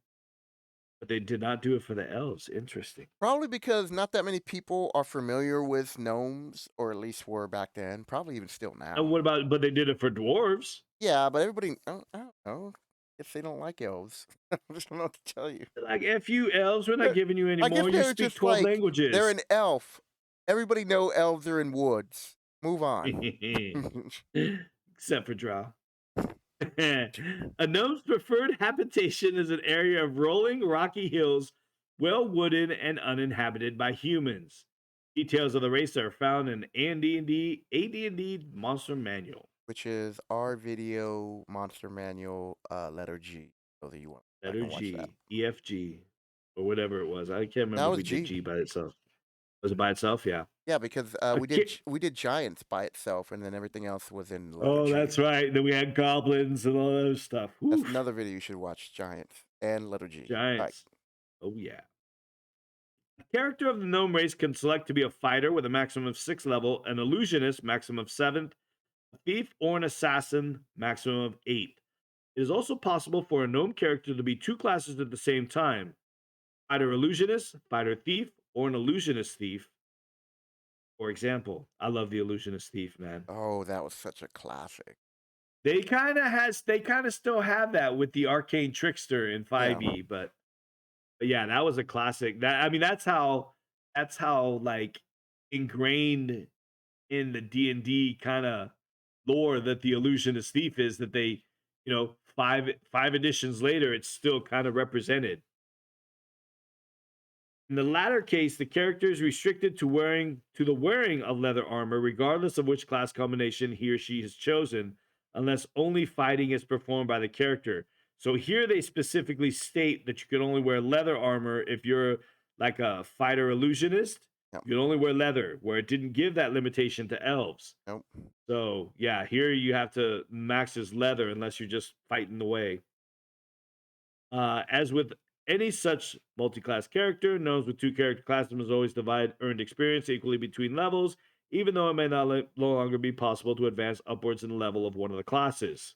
but they did not do it for the elves. Interesting. Probably because not that many people are familiar with gnomes, or at least were back then. Probably even still And now. what about? But they did it for dwarves. Yeah, but everybody, I don't know. If they don't like elves, I just don't know what to tell you. Like, F you elves, we're not But, giving you any like if more. You they're speak just 12 like they're languages. an elf, everybody know elves are in woods. Move on. Except for Drow. A gnome's preferred habitation is an area of rolling rocky hills, well wooded and uninhabited by humans. Details of the race are found in AD&D Monster Manual. which is our video monster manual, letter G. So that you want to go back Letter and watch that. G, EFG, or whatever it was. I can't remember That if was we did G. G by itself. Was it by itself? Yeah. Yeah, because Okay. we did giants by itself, and then everything else was in letter Oh, G. that's right. Then we had goblins and all those stuff. That's Oof. another video you should watch. Giants and letter G. Right. Giants. Oh yeah. Character of the gnome race can select to be a fighter with a maximum of 6 level, an illusionist, maximum of 7, a thief, or an assassin, maximum of 8. It is also possible for a gnome character to be two classes at the same time: fighter illusionist, fighter thief, or an illusionist thief. For example, I love the illusionist thief, man. Oh, that was such a classic. They kind of still have that with the arcane trickster in Yeah. 5e, but yeah, that was a classic. That I mean, that's how like ingrained in the D&D kind of lore that the illusionist thief is, that they, five editions later it's still kind of represented. In the latter case, the character is restricted to the wearing of leather armor regardless of which class combination he or she has chosen, unless only fighting is performed by the character. So here they specifically state that you can only wear leather armor if you're like a fighter illusionist. Yep. You can only wear leather, where it didn't give that limitation to elves. Nope. So yeah, here you have to max as leather unless you're just fighting the way. As with any such multi-class character, gnomes with two character classes must always divide earned experience equally between levels, even though it may not no longer be possible to advance upwards in the level of one of the classes.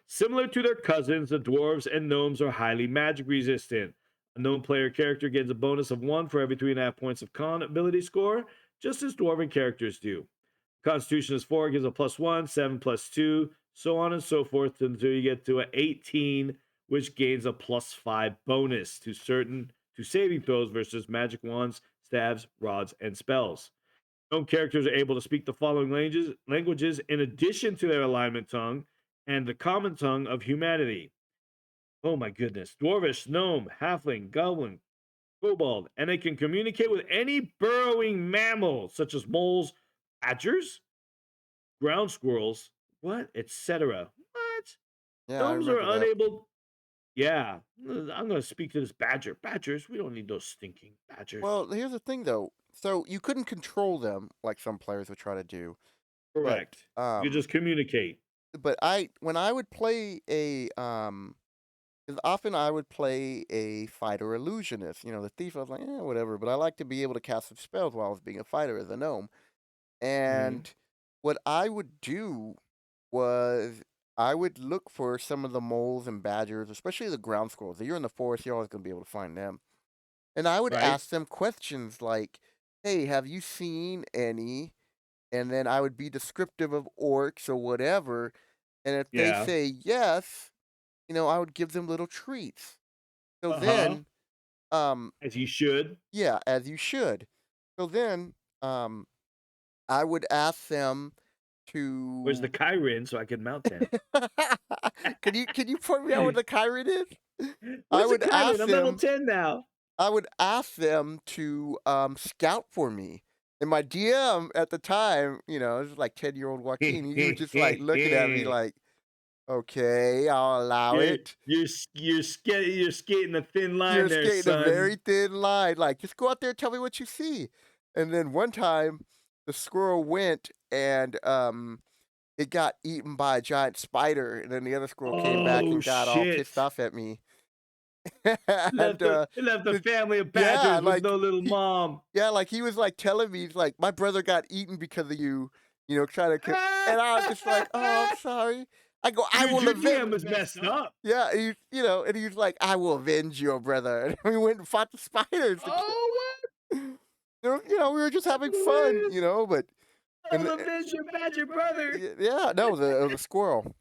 Similar to their cousins, the dwarves and gnomes are highly magic resistant. A gnome player character gets a bonus of 1 for every 3.5 points of con ability score, just as dwarven characters do. Constitution is 4, gives a +1, 7 +2, so on and so forth until you get to an 18, which gains a +5 bonus to saving throws versus magic wands, stabs, rods, and spells. Gnome characters are able to speak the following languages in addition to their alignment tongue and the common tongue of humanity. Oh my goodness. Dwarvish, gnome, halfling, goblin, kobold, and they can communicate with any burrowing mammal, such as moles, badgers, ground squirrels, what, etc. What? Yeah, I Gnomes are remember that. unable. Yeah, I'm going to speak to this badger. Badgers, we don't need those stinking badgers. Well, here's the thing though. So you couldn't control them like some players would try to do, but Correct. You just communicate. when I would play a 'cause often I would play a fighter illusionist. You know, the thief, I was like, whatever. But I like to be able to cast some spells while I was being a fighter as a gnome. Mhm. And what I would do was I would look for some of the moles and badgers, especially the ground squirrels. If you're in the forest, you're always going to be able to find them. And I would Right? ask them questions like, hey, have you seen any? And then I would be descriptive of orcs or whatever. And if they Yeah. say yes, I would give them little treats. So Uh huh. then, um, As you should. yeah, as you should. So then, um, I would ask them Where's the to. Kyrin so I can mount them? Can you point me out what the Kyron is? I Where's the would Kyrin? ask I'm level them 10 now. I would ask them to scout for me. And my DM at the time, it was like 10-year-old Joaquin. He was just like looking at me like, okay, I'll allow it. You're skating a thin line You're there, skating a very son. thin line. Like, just go out there and tell me what you see. And then one time, the squirrel went and it got eaten by a giant spider. And then the other squirrel came back Oh and got all pissed shit. off at me. and Left a the, family of yeah, badgers with no little he, mom. yeah, like he was like telling me, he's like, my brother got eaten because of you, trying to. And I was just like, oh, I'm sorry. I go, I will Your avenge. DM was messed up. Yeah, and he was like, "I will avenge your brother." And we went and fought the spiders. Oh, We were just having fun, Louise. but and I'll avenge your badger brother. yeah, no, it was a squirrel.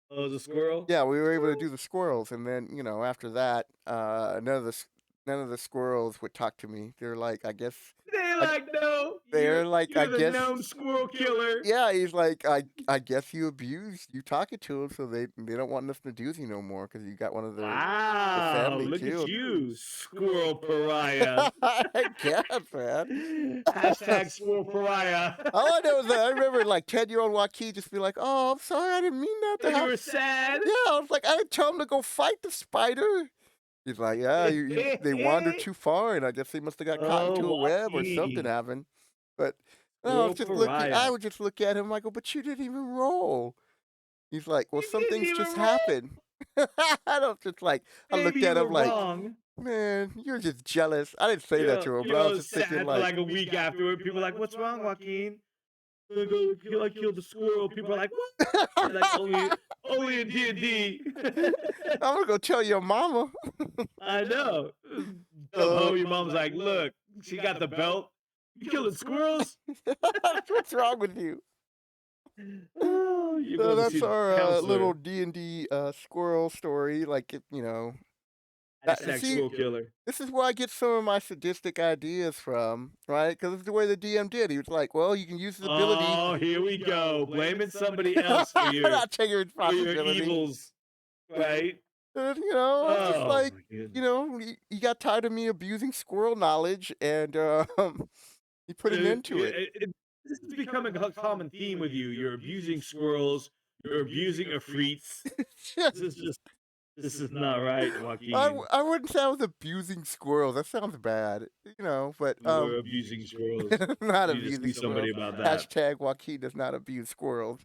Oh, it was a squirrel? Yeah, we were able to do the squirrels, and then after that, none of the none of the squirrels would talk to me. They're like, They I like, no, they're like, I you're the guess gnome squirrel killer. yeah, he's like, I guess you abused you talking to them, so they don't want nothing to do with you no more because you got one of their Wow, family look at killed. you, squirrel pariah. I guess, man. Hashtag squirrel pariah. All I know is that I remember like 10-year-old Joaquin just be like, "Oh, I'm sorry, I didn't mean that to And you happen." were sad. Yeah, I was like, I didn't tell him to go fight the spider. He's like, "Yeah, they wandered too far, and I guess they must have got caught Oh, into a web or something Joaquin, happened." But no, I was squirrel just looking. I pariah. would just look at him. I go, "But you didn't even roll." He's like, "Well, You some didn't things even just roll. happen." I don't just like. I Maybe looked you at him were like, wrong. "Man, you're just jealous." I didn't say that to him, but I was You're just thinking sad for like, like a week afterward. People are like, "What's wrong, Joaquin?" I go, I killed the squirrel. People are like, "What?" You're like, only in D&D. "I'm gonna go tell your mama." I know. Come Uh, home, your mom's like, "Look, she got the belt. You killing squirrels?" What's wrong with you? Oh, you're So going to that's see the our little counselor. D&D squirrel story. Like, that, Hashtag see, squirrel killer. this is where I get some of my sadistic ideas from, right? Because it's the way the DM did. He was like, "Well, you can use his ability." Oh, here we go. Blaming somebody else Not taking for your responsibility. evils, right? And, I was just Oh like, my goodness. he got tired of me abusing squirrel knowledge, and he put an end to it. This is becoming a common theme with you. You're abusing squirrels. You're abusing efreets. This is not right, Joaquin. I wouldn't say I was abusing squirrels. That sounds bad, but You are abusing squirrels. not You need to abusing see somebody squirrels. about that. Hashtag Joaquin does not abuse squirrels.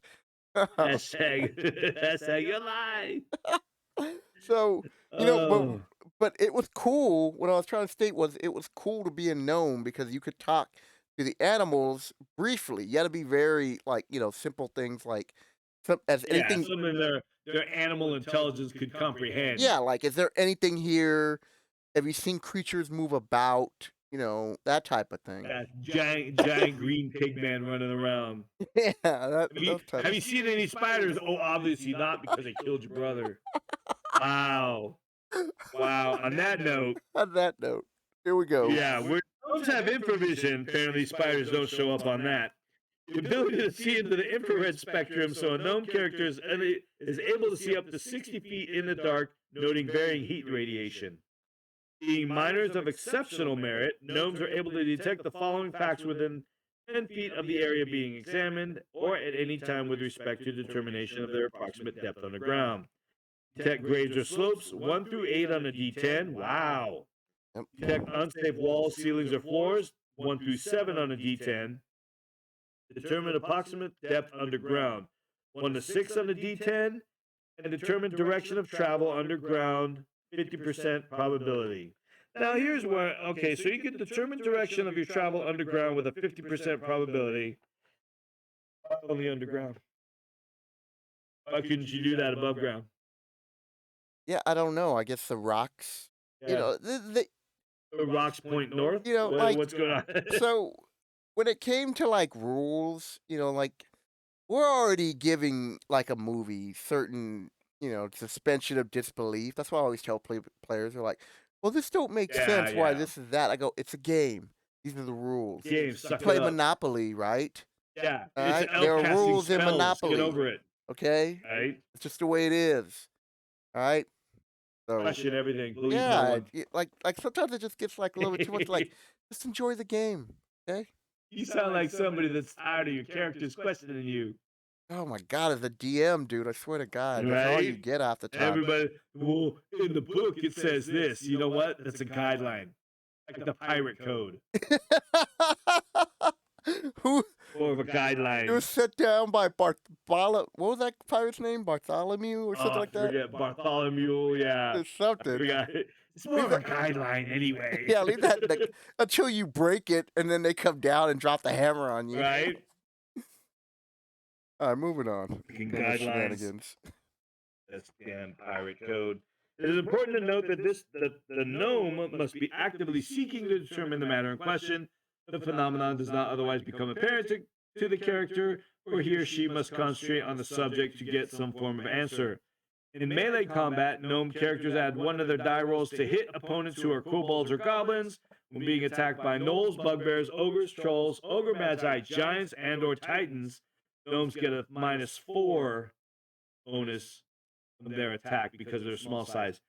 Hashtag hashtag you lie. So, you know, but Oh, but it was cool. What I was trying to state was it was cool to be a gnome because you could talk to the animals briefly. You had to be very like, simple things like as yeah, anything. something their animal intelligence could comprehend. Yeah, like is there anything here? Have you seen creatures move about? That type of thing. That giant green pig man running around. Yeah, those type Have of. you seen any spiders? Oh, obviously not because they killed your brother. Wow. Wow. On that note, On that note, here we go. yeah, we're gnomes have infravision. Apparently, spiders don't show up on that. The ability to see into the infrared spectrum, so a gnome character is able to see up to 60 feet in the dark, noting varying heat radiation. Being miners of exceptional merit, gnomes are able to detect the following facts within 10 feet of the area being examined, or at any time with respect to determination of their approximate depth underground. Detect grades or slopes 1 through 8 on a D10. Wow. Detect Yep. unsafe walls, ceilings, or floors 1 through 7 on a D10. Determine approximate depth underground 1 to 6 on a D10. And determine direction of travel underground 50% probability. Now, here's where, okay, so you can determine direction of your travel underground with a 50% probability on the underground. Why couldn't you do that above ground? Yeah, I don't know. I guess the rocks. You Yeah. know, the The rocks point north? like What's going on? so when it came to like rules, like we're already giving like a movie certain, suspension of disbelief. That's why I always tell players are like, "Well, this don't make Yeah, sense. Why yeah. this is that?" I go, "It's a game. These are the rules. Game, You suck it play up. Monopoly, right? Yeah, All it's an right. elf There are casting rules in spells. Get Monopoly. over it, Okay, right? it's just the way it is. All right. So Question everything. Believe no yeah, one. like sometimes it just gets like a little bit too much. Like, just enjoy the game. Okay. You sound like somebody that's tired of your characters questioning you, Oh my God, as a DM, dude, I swear to God, that's all you right? get off the top. Everybody, well, in the book it says this. You know what? That's a guideline, like the pirate code, Who more of a it was guideline. set down by What was that pirate's name? Bartholomew or something I like that? forget Bartholomew. Yeah, It's I something. forgot. It's more Leave of a that. guideline anyway, Yeah, leave that like, until you break it, and then they come down and drop the hammer on you. right? All right, moving on Fucking from the guidelines. shenanigans. That's damn pirate code. It is important to note that the gnome must be actively seeking to determine the matter in question. The phenomenon does not otherwise become apparent to the character, or he or she must concentrate on the subject to get some form of answer. In melee combat, gnome characters add one of their die rolls to hit opponents who are kobolds or goblins. When being attacked by gnolls, bugbears, ogres, trolls, ogre magi, giants, and/or titans, gnomes get a -4 bonus from their attack because of their small size.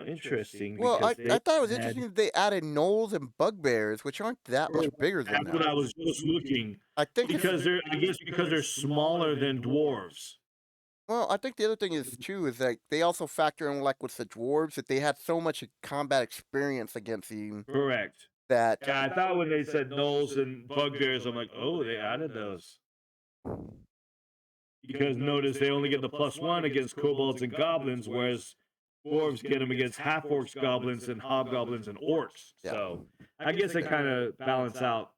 Interesting, Well, because I they thought it was had. interesting that they added gnolls and bugbears, which aren't that much bigger than That's what them. I was just looking. I think it's Because they're, I guess, because they're smaller than dwarves. well, I think the other thing is too is that they also factor in like with the dwarves that they had so much combat experience against you Correct. that Yeah, I thought when they said gnolls and bugbears, I'm like, oh, they added those. Because notice they only get the +1 against kobolds and goblins, whereas dwarves get them against half orcs, goblins, and hobgoblins and orcs. yeah. So I guess they kind of balance out.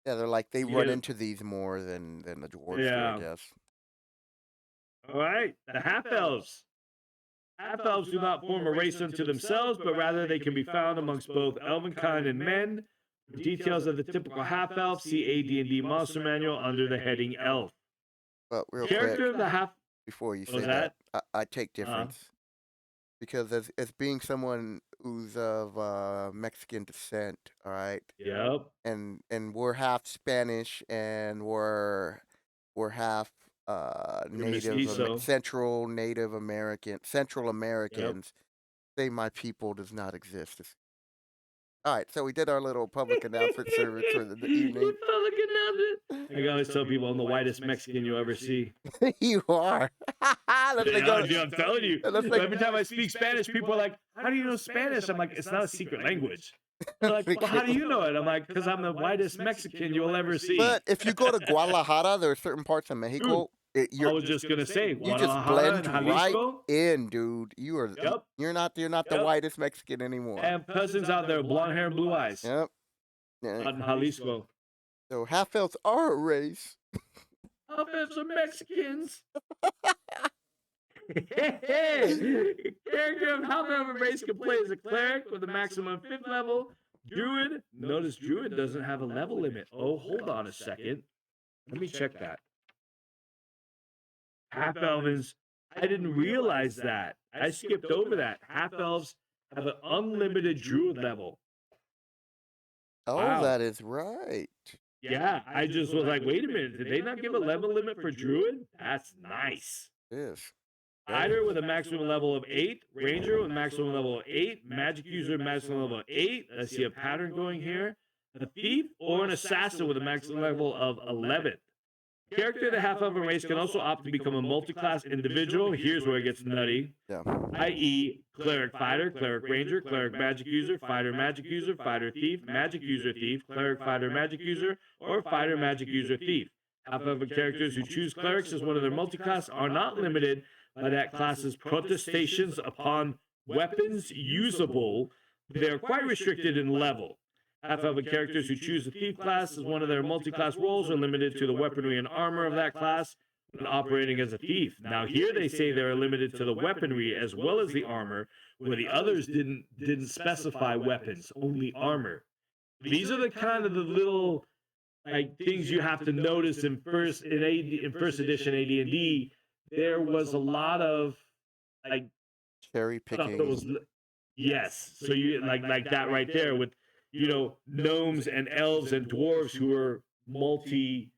Yeah, they're like they You run get, into these more than the dwarves do, I yeah. guess. All right. The half elves. Half elves do not form a race unto themselves, but rather they can be found amongst both elvenkind and men. For details of the typical half elf, see AD&D Monster Manual under the heading Elf. But real Character quick, of the half. before you What was say that, that? I take Uh, difference because as being someone who's of Mexican descent, all right, yep. and we're half Spanish and we're half You're mestizo. Central Yep. Americans. Say my people does not exist. All right, so we did our little public announcement service for the evening. You public announcement. I can always tell people I'm the whitest Mexican you'll ever see. You are. Unless they Yeah, go. dude, I'm telling you. Unless they. Every time I speak Spanish, people are like, "How do you know Spanish?" I'm like, "It's not a secret language." They're like, "Well, how do you know it?" I'm like, "Because I'm the whitest Mexican you'll ever see." But if you go to Guadalajara, there are certain parts of Dude, Mexico. I was just gonna say You just Guadalajara and blend right Jalisco. in, dude. Yep, You're not the yep. whitest Mexican I anymore. have cousins out there, blonde hair and blue eyes, Yep. Yeah. out in Jalisco. So half elves are a race. I'll have some Mexicans. Hey, character of how a race can play as a cleric with a maximum 5th level. Druid. Notice Druid doesn't have a level limit. Oh, hold on a second. Let me check that. Half elves. I didn't realize that. I skipped over that. Half elves have an unlimited Druid level. Oh, Wow. that is right. Yeah, I just was like, wait a minute. Did they not give a level limit for Druid? That's nice. It is. Fighter with a maximum level of 8, Ranger with a maximum level of 8, Magic User maximum level of 8. I see a pattern going here. A Thief or an Assassin with a maximum level of 11. Character of the half elven race can also opt to become a multi-class individual. Here's where it gets nutty. Yeah. I.e., Cleric Fighter, Cleric Ranger, Cleric Magic User, Fighter Magic User, Fighter Thief, Magic User Thief, Cleric Fighter Magic User, or Fighter Magic User Thief. Half elven characters who choose clerics as one of their multi-class are not limited by that class's protestations upon weapons usable. They are quite restricted in level. Half-elven characters who choose the thief class as one of their multi-class roles are limited to the weaponry and armor of that class when operating as a thief. Now here they say they are limited to the weaponry as well as the armor, where the others didn't specify weapons, only armor. These are the kind of the little like things you have to notice in first edition AD&D. There was a lot of like Cherry stuff that was picking. yes. So you like that right there with gnomes and elves and dwarves who are multi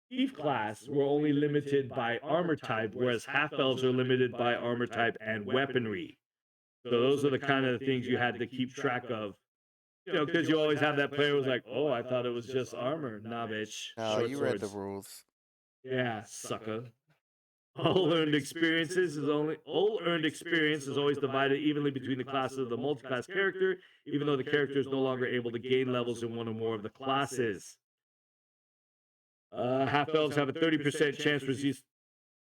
thief class were only limited by armor type, whereas half elves are limited by armor type and weaponry. So those are the kind of things you had to keep track of. Because you always have that player who's like, "Oh, I thought it was just armor." Nah, bitch. Oh, Short you read the swords. rules. Yeah, sucker. All earned experience is always divided evenly between the classes of the multi-class character, even though the character is no longer able to gain levels in one or more of the classes. Half elves have a 30% chance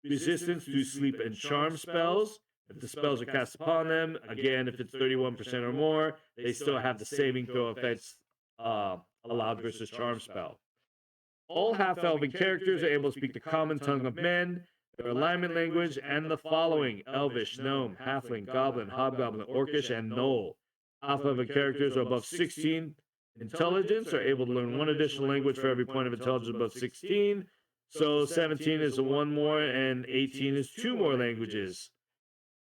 resistance to sleep and charm spells. If the spells are cast upon them, again, if it's 31% or more, they still have the saving throw effects allowed versus charm spell. All half-elven characters are able to speak the common tongue of men, their alignment language, and the following: Elvish, Gnome, Halfling, Goblin, Hobgoblin, Orcish, and Gnoll. Half-elven characters are above 16 intelligence, are able to learn one additional language for every point of intelligence above 16. So 17 is one more, and 18 is two more languages.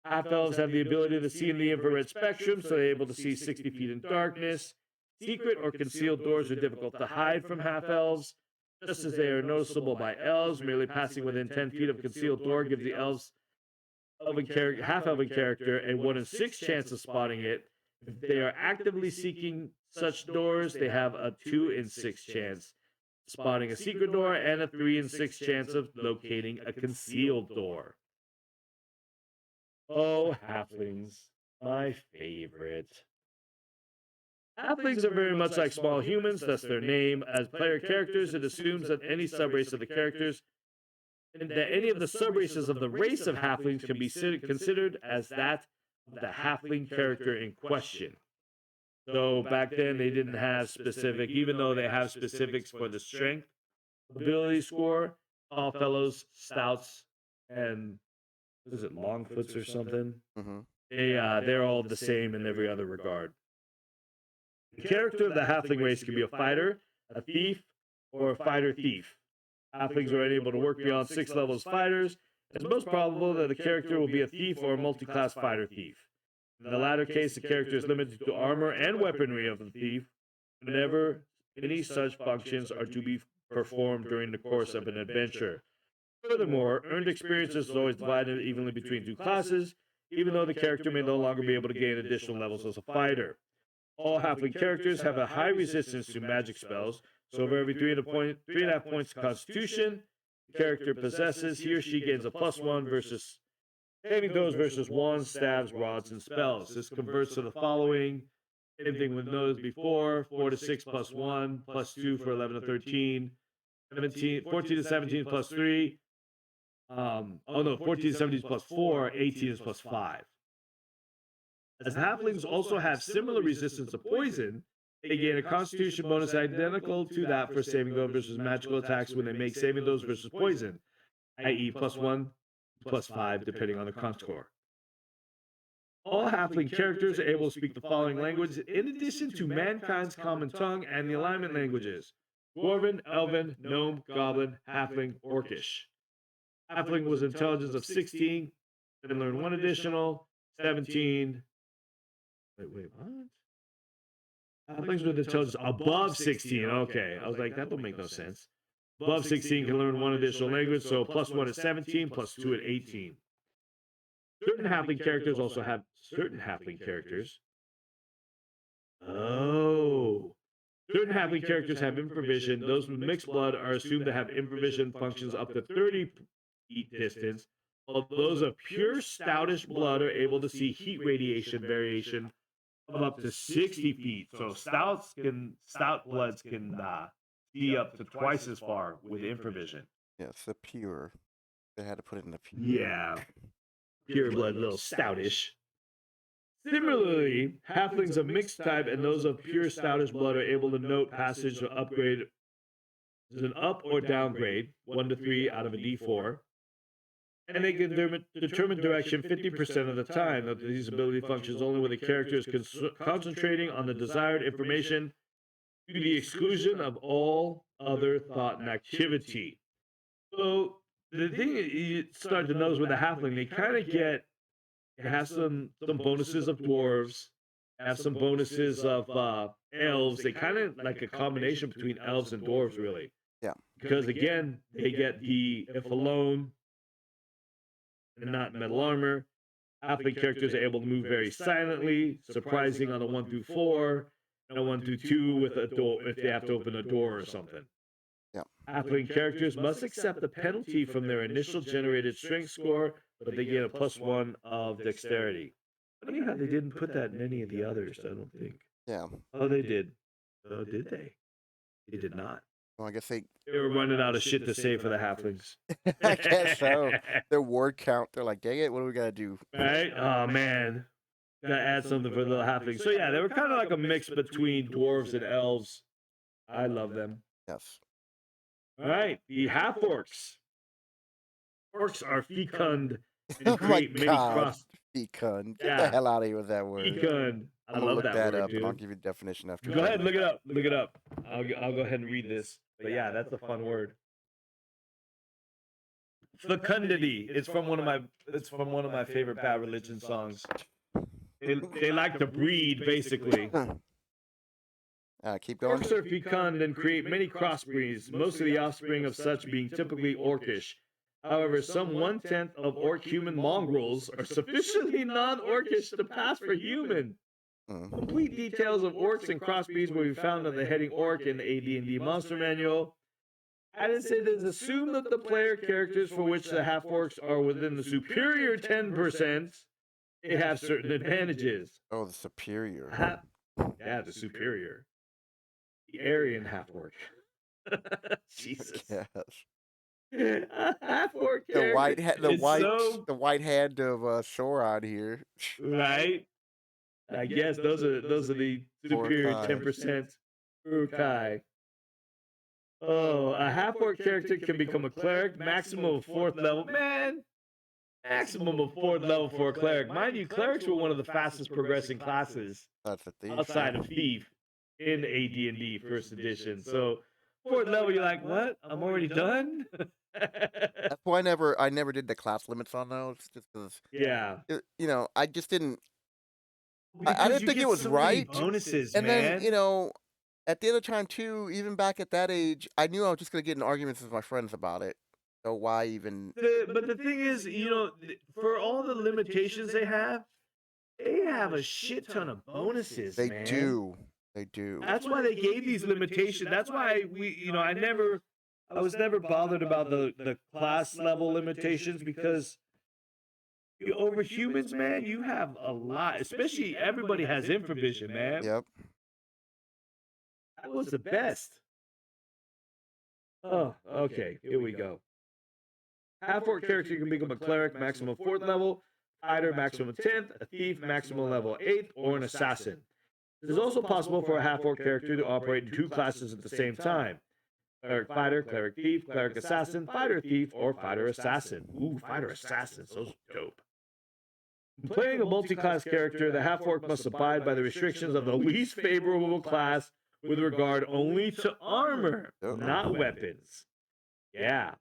Half elves have the ability to see in the infrared spectrum, so they're able to see 60 feet in darkness. Secret or concealed doors are difficult to hide from half elves, just as they are noticeable by elves. Merely passing within 10 feet of a concealed door gives the elves half elven character a 1 in 6 chance of spotting it. If they are actively seeking such doors, they have a 2 in 6 chance spotting a secret door and a 3 in 6 chance of locating a concealed door. Oh, halflings, my favorite. Halflings are very much like small humans, thus their name. As player characters, it assumes that any subrace of the characters and that any of the subraces of the race of halflings can be considered as that of the halfling character in question. So back then they didn't have specific, even though they have specifics for the strength ability score, tall fellows, stouts, and what is it, longfoots or something? Hmm. They're all the same in every other regard. The character of the halfling race can be a fighter, a thief, or a fighter thief. Halflings are unable to work beyond 6 levels fighters. It's most probable that the character will be a thief or a multi-class fighter thief. In the latter case, the character is limited to armor and weaponry of the thief whenever any such functions are to be performed during the course of an adventure. Furthermore, earned experiences is always divided evenly between two classes, even though the character may no longer be able to gain additional levels as a fighter. All halfling characters have a high resistance to magic spells, so for every 3.5 points of constitution the character possesses, he or she gains a +1 versus saving throws versus wands, stabs, rods, and spells. This converts to the following. Same thing with noted before: 4 to 6 +1, +2 for 11 to 13, 14 to 17 +3. Oh no, 14 to 17 is +4, 18 is +5. As halflings also have similar resistance to poison, they gain a constitution bonus identical to that for saving throws versus magical attacks when they make saving throws versus poison, i.e., +1, +5, depending on the con score. All halfling characters are able to speak the following languages in addition to mankind's common tongue and the alignment languages: Dwarven, Elven, Gnome, Goblin, Halfling, Orcish. Halfling was intelligence of 16, then learn one additional, 17. Wait, what? Halflings with intelligence above 16. Okay. I was like, that don't make no sense. Above 16 can learn one additional language, so +1 is 17, +2 at 18. Certain halfling characters also have certain halfling characters. Oh. Certain halfling characters have infravision. Those with mixed blood are assumed to have infravision functions up to 30 feet distance, while those of pure stoutish blood are able to see heat radiation variation of up to 60 feet. So stout bloods can see up to twice as far with infravision. Yes, the pure. They had to put it in the pure. Yeah, pure blood, a little stoutish. Similarly, halflings of mixed type and those of pure stoutish blood are able to note passage or upgrade as an up or downgrade, 1 to 3 out of a d4. And they can determine direction 50% of the time. That these ability functions only when the character is concentrating on the desired information to the exclusion of all other thought and activity. So the thing you start to notice with the halfling, they kind of get it has some bonuses of dwarves, have some bonuses of elves. They kind of like a combination between elves and dwarves, really. Yeah. Because again, they get the if alone and not metal armor. Halfling characters are able to move very silently, surprising on a 1 through 4, and a 1 through 2 with a door if they have to open a door or something. Yeah. Halfling characters must accept the penalty from their initial generated strength score, but they get a +1 of dexterity. Funny how they didn't put that in any of the others, I don't think. Yeah. Oh, they did. Oh, did they? They did not. Well, I guess they. They were running out of shit to say for the halflings. I guess so. Their word count. They're like, dang it, what do we gotta do? Right? Oh man. Gotta add something for the little halflings. So yeah, they were kind of like a mix between dwarves and elves. I love them. Yes. All right, the half orcs. Orcs are fecund Oh and my create many God. cross. Fecund. Get the Yeah, hell out of here with that word. fecund. I I'm gonna love look that that word, up and I'll dude. give you the definition after. Go ahead, look it up. Look it up. I'll go ahead and read this. But yeah, that's a fun word. Fecundity. It's from one of my favorite Bad Religion songs. They like to breed, basically. Keep going. Orcs are fecund and create many crossbreeds, most of the offspring of such being typically orcish. However, some one-tenth of orc-human mongrels are sufficiently non-orcish to pass for human. Mm. Complete details of orcs and crossbreeds will be found under the heading Orc in the AD&D Monster Manual. And it said it's assumed that the player characters for which the half-orcs are within the superior 10%, they have certain advantages. Oh, the superior. Yeah, the superior. The Aryan half-orc. Jesus. Yes. A half-orc The character is so the white hand of Sauron here. right. I guess those are the superior Mordecai. 10% Urukai. Oh, a half-orc character can become a cleric, maximum of fourth level. Man, maximum of fourth level for a cleric. Mind you, clerics were one of the fastest progressing classes That's a thief. outside of thief in AD&D first edition. So fourth level, you're like, what? I'm already done. That's why I never did the class limits on those, just because Yeah, I just didn't. I because didn't you think it get was so many right. bonuses, And then man. at the other time too, even back at that age, I knew I was just gonna get in arguments with my friends about it. So why even? But the thing is, for all the limitations they have a shit ton of bonuses, They man. do. They do. That's why they gave these limitations. That's why I was never bothered about the class level limitations because over humans, man, you have a lot. Especially everybody has infravision, man. Yep. That was the best. Oh, okay. Here we go. Half-orc character can become a cleric, maximum 4th level, fighter, maximum 10th, a thief, maximum level 8th, or an assassin. It is also possible for a half-orc character to operate in two classes at the same time. Cleric fighter, cleric thief, cleric assassin, fighter thief, or fighter assassin. Ooh, fighter assassin, so dope. When playing a multi-class character, the half-orc must abide by the restrictions of the least favorable class with regard only to armor, not weapons. Yeah.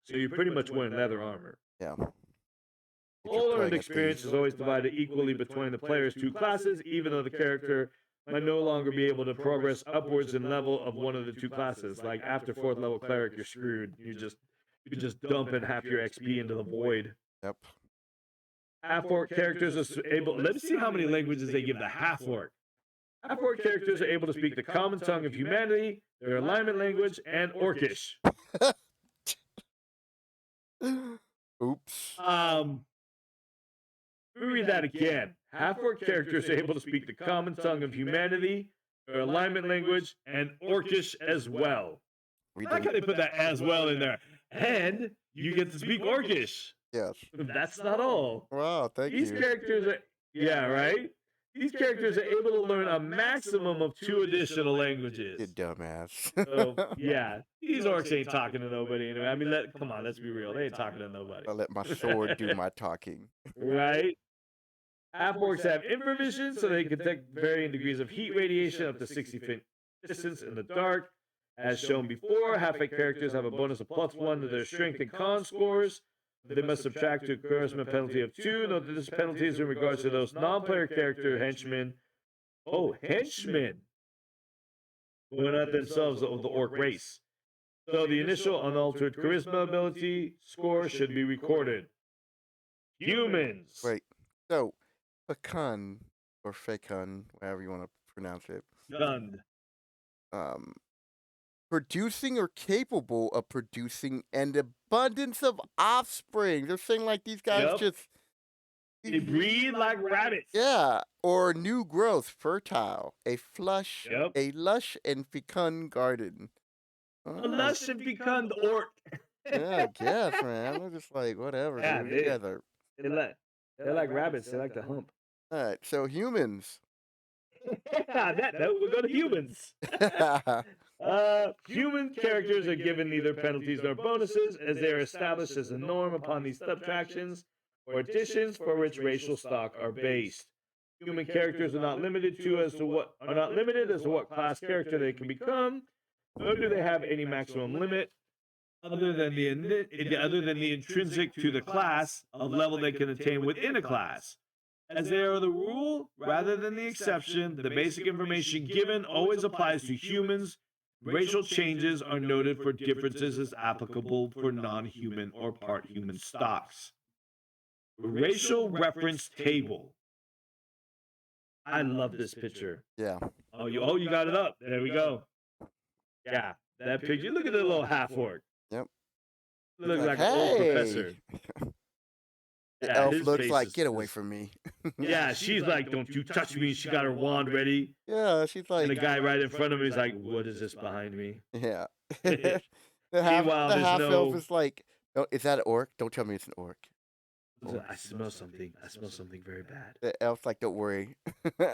So you're pretty much wearing leather armor. Yeah. If you're All earned playing a experience thief. is always divided equally between the player's two classes, even though the character might no longer be able to progress upwards in level of one of the two classes. Like after fourth level cleric, you're screwed. You're just dumping half your XP into the void. Yep. Half-orc characters are able. Let's see how many languages they give the half-orc. Half-orc characters are able to speak the common tongue of humanity, their alignment language, and Orcish. Oops. Let me read that again. Half-orc characters are able to speak the common tongue of humanity, their alignment language, and Orcish as well. Read I like how the. they put that as well in there. And you get to speak Orcish. Yes. That's not all. Wow. Thank These you. characters are, yeah, right? These characters are able to learn a maximum of 2 additional You languages. dumbass. So, yeah, these orcs ain't talking to nobody anyway. I mean, come on, let's be real. They ain't talking to nobody. I let my sword do my talking. Right? Half-orcs have infravision, so they can detect varying degrees of heat radiation up to 60 feet distance in the dark. As shown before, half-orc characters have a bonus of +1 to their strength and con scores. They must subtract to a encouragement penalty of 2. Note that this penalty is in regards to those non-player character henchmen. Oh, henchmen! Who are not themselves of the orc race. So the initial unaltered charisma ability score should be recorded. Humans! Wait. So, fecund or fecund, whatever you want to pronounce it. Gunned. Um, producing or capable of producing an abundance of offspring. They're saying like these guys Yep. just. They breed like rabbits. Yeah, or new growth, fertile, Yep. a lush and fecund garden. A lush and fecund orc. Yeah, I guess, man. I'm just like, whatever, Yeah, dude. You guys are. They're like rabbits. They like to hump. All right, so humans. That note, we'll go to humans. Human characters are given neither penalties nor bonuses, as they are established as a norm upon these subtractions or additions for which racial stock are based. Human characters are not limited as to what class character they can become, nor do they have any maximum limit. other than the intrinsic to the class of level they can attain within a class. As they are the rule rather than the exception, the basic information given always applies to humans. Racial changes are noted for differences as applicable for non-human or part human stocks. Racial reference table. I love this picture. Yeah. You got it up. There we go. Yeah, that picture. Look at the little half orc. Yep. He's Looks like, like an old hey. professor. The Yeah, elf his looks face like, is get away just. from me. Yeah, she's like, "Don't you touch me!" She got her wand ready, Yeah, she's and the like, guy right in front of me is like, "What is this behind me?" yeah. the Meanwhile, the there's half elf no. is like, oh, is that an orc? Don't tell me it's an orc. I smell something. I smell something very bad. The elf's like, don't worry,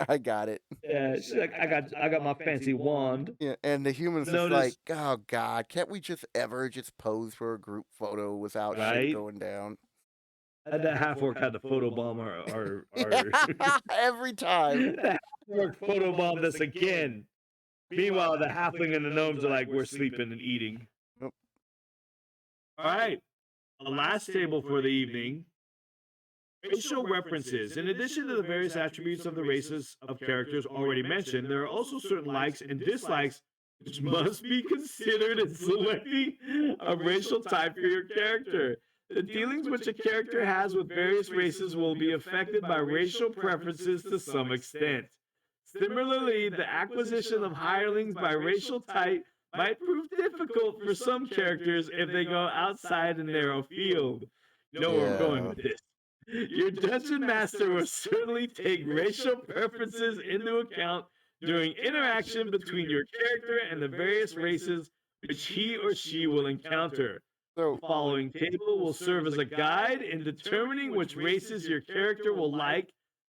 I got it. Yeah, she's like, I got my fancy wand. Yeah, and the human's just like, Notice, oh God, can't we just ever just pose for a group photo without shit right? going down? That half orc had the photo bomb, our Yeah, every time. the half orc photo bombed us again. Meanwhile, the halfling and the gnomes are like, we're sleeping and eating. Nope. All right, the last table for the evening. Racial references. In addition to the various attributes of the races of characters already mentioned, there are also certain likes and dislikes which must be considered in selecting a racial type for your character. The dealings which a character has with various races will be affected by racial preferences to some extent. Similarly, the acquisition of hirelings by racial type might prove difficult for some characters if they go outside a narrow field. You know where I'm going Yeah. with this. Your dungeon master will certainly take racial preferences into account during interaction between your character and the various races which he or she will encounter. The So following table will serve as a guide in determining which races your character will like,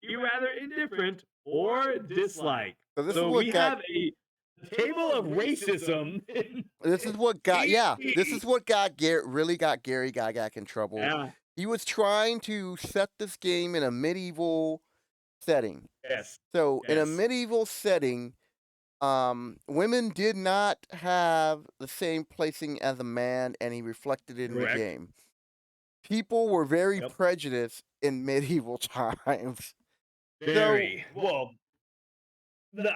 be rather indifferent, or dislike. so this is So what we got have a table of racism. this is what got yeah, this D&D. is what really got Gary Gygax in trouble. Yeah. He was trying to set this game in a medieval setting. Yes. So in a Yes. medieval setting, women did not have the same placing as a man, and he reflected it in the Correct. game. People were very Yep. prejudiced in medieval times. So Very. Well,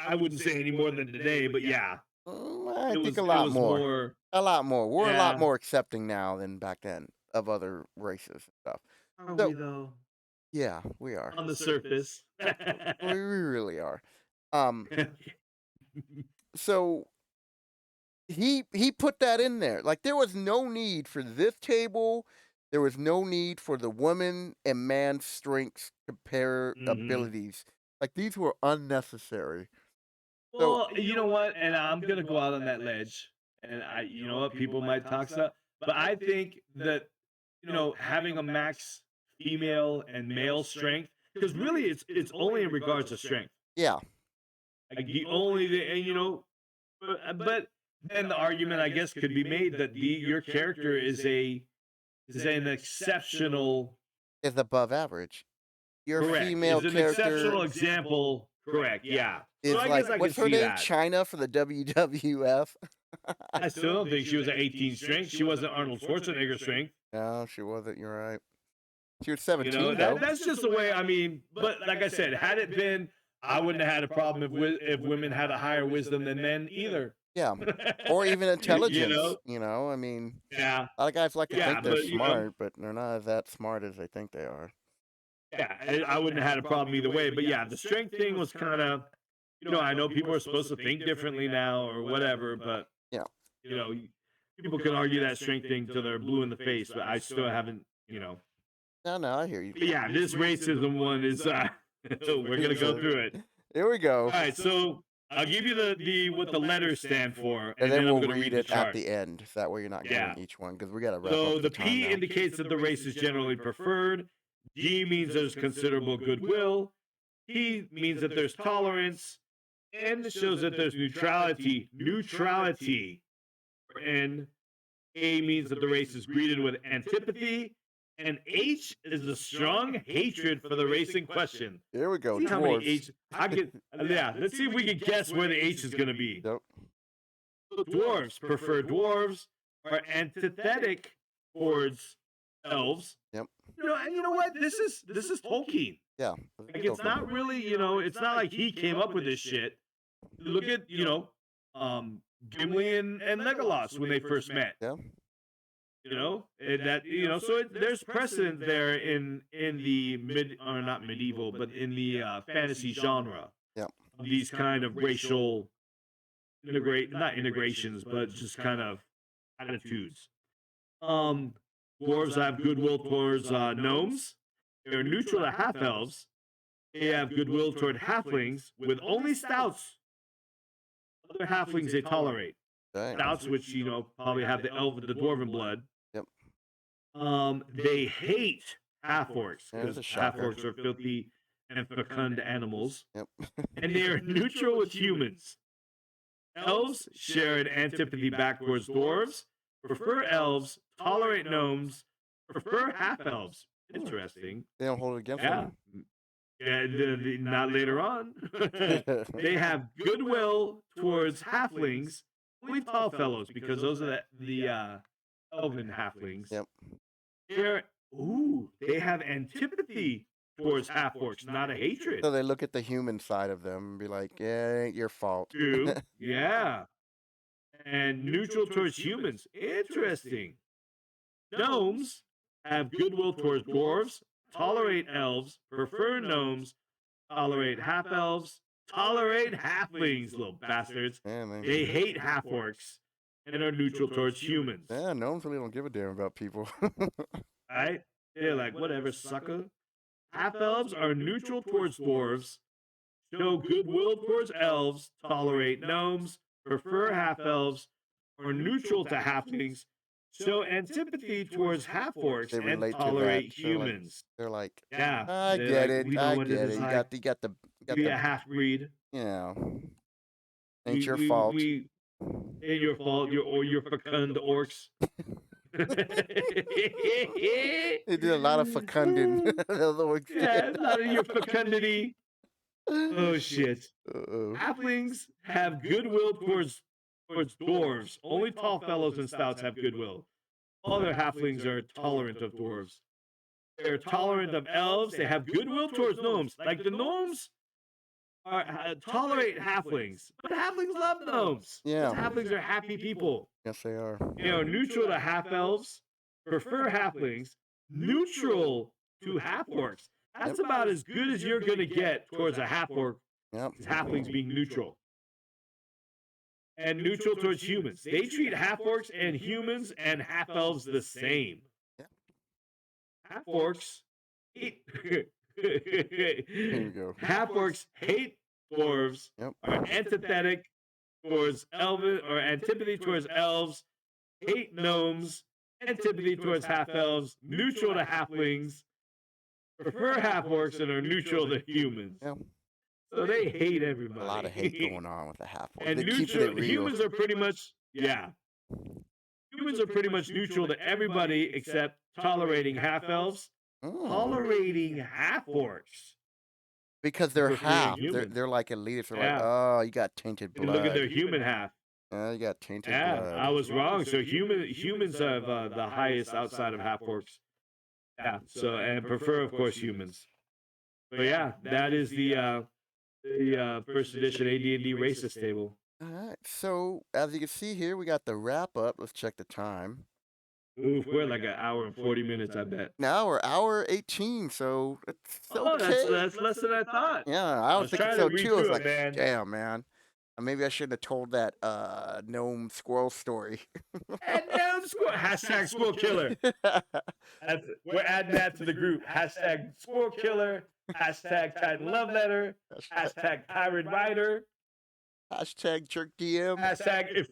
I wouldn't say any more than today, but yeah, I it think was a it lot was more. more. A lot more. We're a lot Yeah. more accepting now than back then of other races and stuff. Are we So though? yeah, we are. On the surface. We really are. Um, so he put that in there. Like there was no need for this table. There was no need for the woman and man strengths compare Mhm. abilities. Like these were unnecessary. So Well, you know what? And I'm gonna go out on that ledge. And you know what? People might talk stuff, but I think that having a max female and male strength, because really it's only in regards to strength. yeah, Like and but then the argument I guess could be made that your character is an exceptional. is above average. Your Correct. female Is an character exceptional example. Correct. Yeah. So is I like guess I can what's her see name? that. China for the WWF. I still don't think she was at 18 strength. She wasn't Arnold Schwarzenegger strength. No, she wasn't. You're right. She was You know, 17 though. that's just the way. I mean, but like I said, had it been, I wouldn't have had a problem if women had a higher wisdom than men either. Yeah, or even You intelligence. know? I mean, Yeah. a lot of guys like to Yeah. think they're But smart, but they're not that smart as they think they are. yeah, I wouldn't have had a problem either way. But yeah, the strength thing was kind of, I know people are supposed to think differently now or whatever, but Yeah. you know, people can argue that strength thing till they're blue in the face, but I still haven't. No, I hear you. But yeah, this racism one is we're gonna go through it. Here we go. All right, so I'll give you the what the letters stand for, And and then then I'm we'll gonna read read the it at chart. the end. So that way you're not Yeah. getting each one because we got to wrap up So for the time P now. indicates that the race is generally preferred. G means there's considerable goodwill. T means that there's tolerance. N shows that there's neutrality. Neutrality. For N. A means that the race is greeted with antipathy. And H is a strong hatred for the race in question. Here we go. See how many Dwarves. H I get. Yeah, let's see if we can guess where the H is going to be. Yep. Dwarves prefer dwarves. are antithetic towards elves. Yep. And you know what? This is Tolkien. Yeah. Like Still it's good. not really, it's not like he came up with this shit. Look at, Gimli and Legolas when they first met. Yeah. There's precedent there in the mid or not medieval, but in the fantasy genre Yep. of these kind of racial not integrations, but just kind of attitudes. Um, Dwarves have goodwill towards gnomes. They're neutral to half elves. They have goodwill toward halflings, with only stouts. Other halflings they tolerate. Dang. Stouts, which probably have the dwarven blood. Yep. They hate half orcs Yeah, it's because a half shocker. orcs are filthy and fecund animals, Yep. and they are neutral with humans. Elves share an antipathy back towards dwarves, prefer elves, tolerate gnomes, prefer half elves. Interesting. They don't hold it against Yeah. Yeah, not later on. them. They have goodwill towards halflings, only tall fellows, because those are the elven halflings. Yep. They have antipathy towards half orcs, not a hatred. So they look at the human side of them and be like, "Yeah, it ain't your fault." True. Yeah. And neutral towards humans. Interesting. Gnomes have goodwill towards dwarves, tolerate elves, prefer gnomes, tolerate half elves, tolerate halflings, little bastards. Yeah, man. They hate half orcs and are neutral towards humans. Yeah, gnomes really don't give a damn about people. Right? They're like, whatever, sucker. Half elves are neutral towards dwarves, show goodwill towards elves, tolerate gnomes, prefer half elves, are neutral to halflings, show antipathy towards half orcs, They and relate to that. tolerate humans. They're like, Yeah, I they're get like, it. we know I what it get is it. like You got to the, be a half breed. you know, ain't We, your we, fault. we, ain't your fault. You're fecund orcs. They did a lot of fecunding. Those orcs Yeah, did. a lot of your fecundity. Oh shit. Uh-oh. Halflings have goodwill towards dwarves. Only tall fellows and stouts have goodwill. All their halflings are tolerant of dwarves. They're tolerant of elves. They have goodwill towards gnomes. Like the gnomes are tolerate halflings, but halflings love gnomes. Yeah. Because halflings are happy people. Yes, they are. Neutral to half elves, prefer halflings, neutral to half orcs. That's about as good as you're going to get towards a half orc. Yep. Halflings being neutral. And neutral towards humans. They treat half orcs and humans and half elves the same. Yep. Half orcs hate. Here we go. Half orcs hate dwarves. Yep. Are antithetic towards elven or antipathy towards elves. Hate gnomes. Antipathy towards half elves. Neutral to halflings. Prefer half orcs and are neutral to humans. Yep. So they hate everybody. A lot of hate going on with the half orcs. And They're keeping it real. humans are pretty much, yeah. Humans are pretty much neutral to everybody except tolerating half elves, tolerating half orcs. Because they're half. Human. They're like elitists. They're Yeah. like, oh, you got tainted blood. Look at their human half. You got tainted Yeah, blood. I was wrong. So humans have the highest outside of half orcs. Yeah. So and prefer, of course, humans. But yeah, that is the first edition AD&D racist table. All right. So as you can see here, we got the wrap up. Let's check the time. Oof, we're like an hour and 40 minutes, I bet. Now we're hour 18, so it's okay. That's less than I thought. Yeah, I was thinking so too. I was like, man. damn, man. Maybe I shouldn't have told that gnome squirrel story. #gnome squirrel. Hashtag squirrel killer. We're adding that to the group. Hashtag squirrel killer. Hashtag Titan love letter. Hashtag pirate rider. Hashtag jerk DM. Hashtag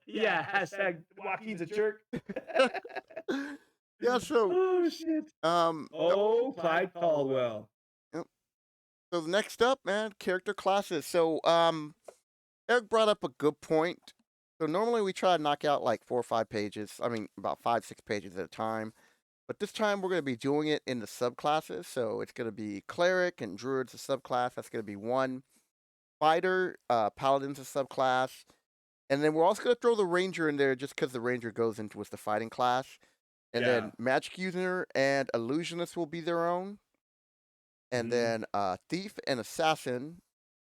yeah. Hashtag Joaquin's a jerk. Yeah. So. Oh shit. Clyde Caldwell. So next up, man, character classes. So Eric brought up a good point. So normally we try to knock out like 4 or 5 pages. I mean, about 5, 6 pages at a time. But this time we're going to be doing it in the subclasses. So it's going to be cleric and druid's a subclass. That's going to be 1. Fighter, paladin's a subclass. And then we're also gonna throw the ranger in there just because the ranger goes into with the fighting class. And Yeah. then magic user and illusionist will be their own. And Mhm. then thief and assassin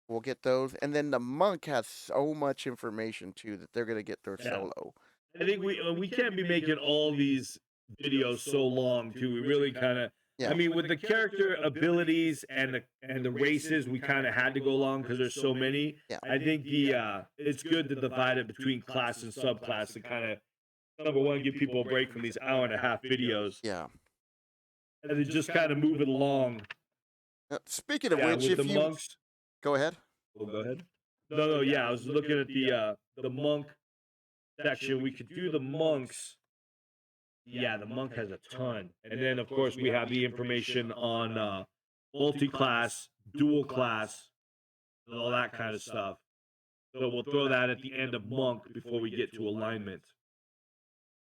will get those. And then the monk has so much information too that they're gonna get their Yeah. solo. I think we can't be making all these videos so long too. We really kind of, I Yeah. mean, with the character abilities and the races, we kind of had to go long because there's so many. Yeah. I think the it's good to divide it between class and subclass and kind of number one give people a break from these hour and a half videos Yeah. and then just kind of move it along. Speaking of Yeah, which, with the if you monks. go ahead. Oh, go ahead. No, no, yeah, I was looking at the monk section. We could do the monks. Yeah, the monk has a ton. And then of course we have the information on multi-class, dual class, and all that kind of stuff. So we'll throw that at the end of monk before we get to alignment.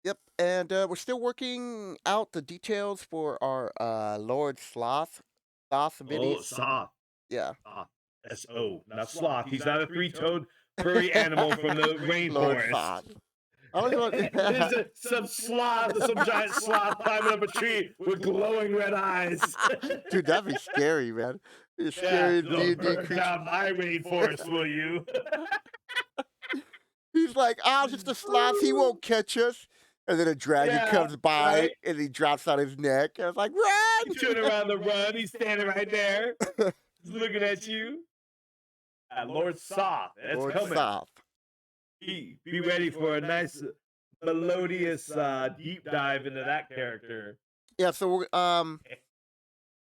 Yep, and we're still working out the details for our Lord Sloth Oh, mini. Soth. Yeah. Soth. S-O. Not sloth. He's not a three-toed furry animal from the Lord rainforest. Sloth. I always There's want. some sloth, some giant sloth climbing up a tree with glowing red eyes. Dude, that'd be scary, man. Be a Yeah, scary don't D&D burn creature. down my rainforest, will you? He's like, "Oh, just a sloth. He won't catch us." And then a dragon Yeah, comes by right. and he drops on his neck. And I was like, You turn around the run. He's standing right there, "Run!" he's looking at you. Lord Soth, that's Lord coming. Sloth. Be ready for a nice melodious deep dive into that character. Yeah, so I'm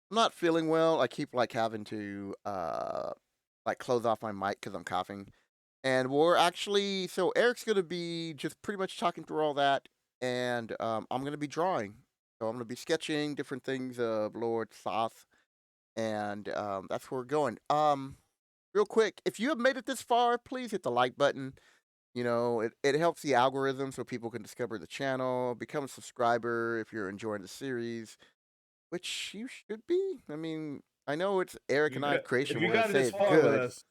not feeling well. I keep like having to like close off my mic because I'm coughing. And we're actually so Eric's gonna be just pretty much talking through all that, and I'm gonna be drawing. So I'm gonna be sketching different things of Lord Soth, and that's where we're going. Real quick, if you have made it this far, please hit the like button. You know, it helps the algorithm so people can discover the channel, become a subscriber if you're enjoying the series, which you should be. I mean, I know it's Eric and I If creation. you We're gonna got say this it's far with good, us,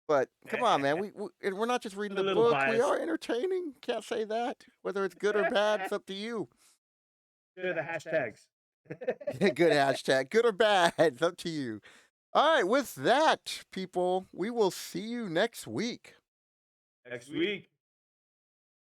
but come on, man. And we're not just reading a the little book. We are biased. entertaining. Can't say that. Whether it's good or bad, it's up to you. Share the hashtags. Good hashtag. Good or bad, it's up to you. All right. With that, people, we will see you next week. Next week.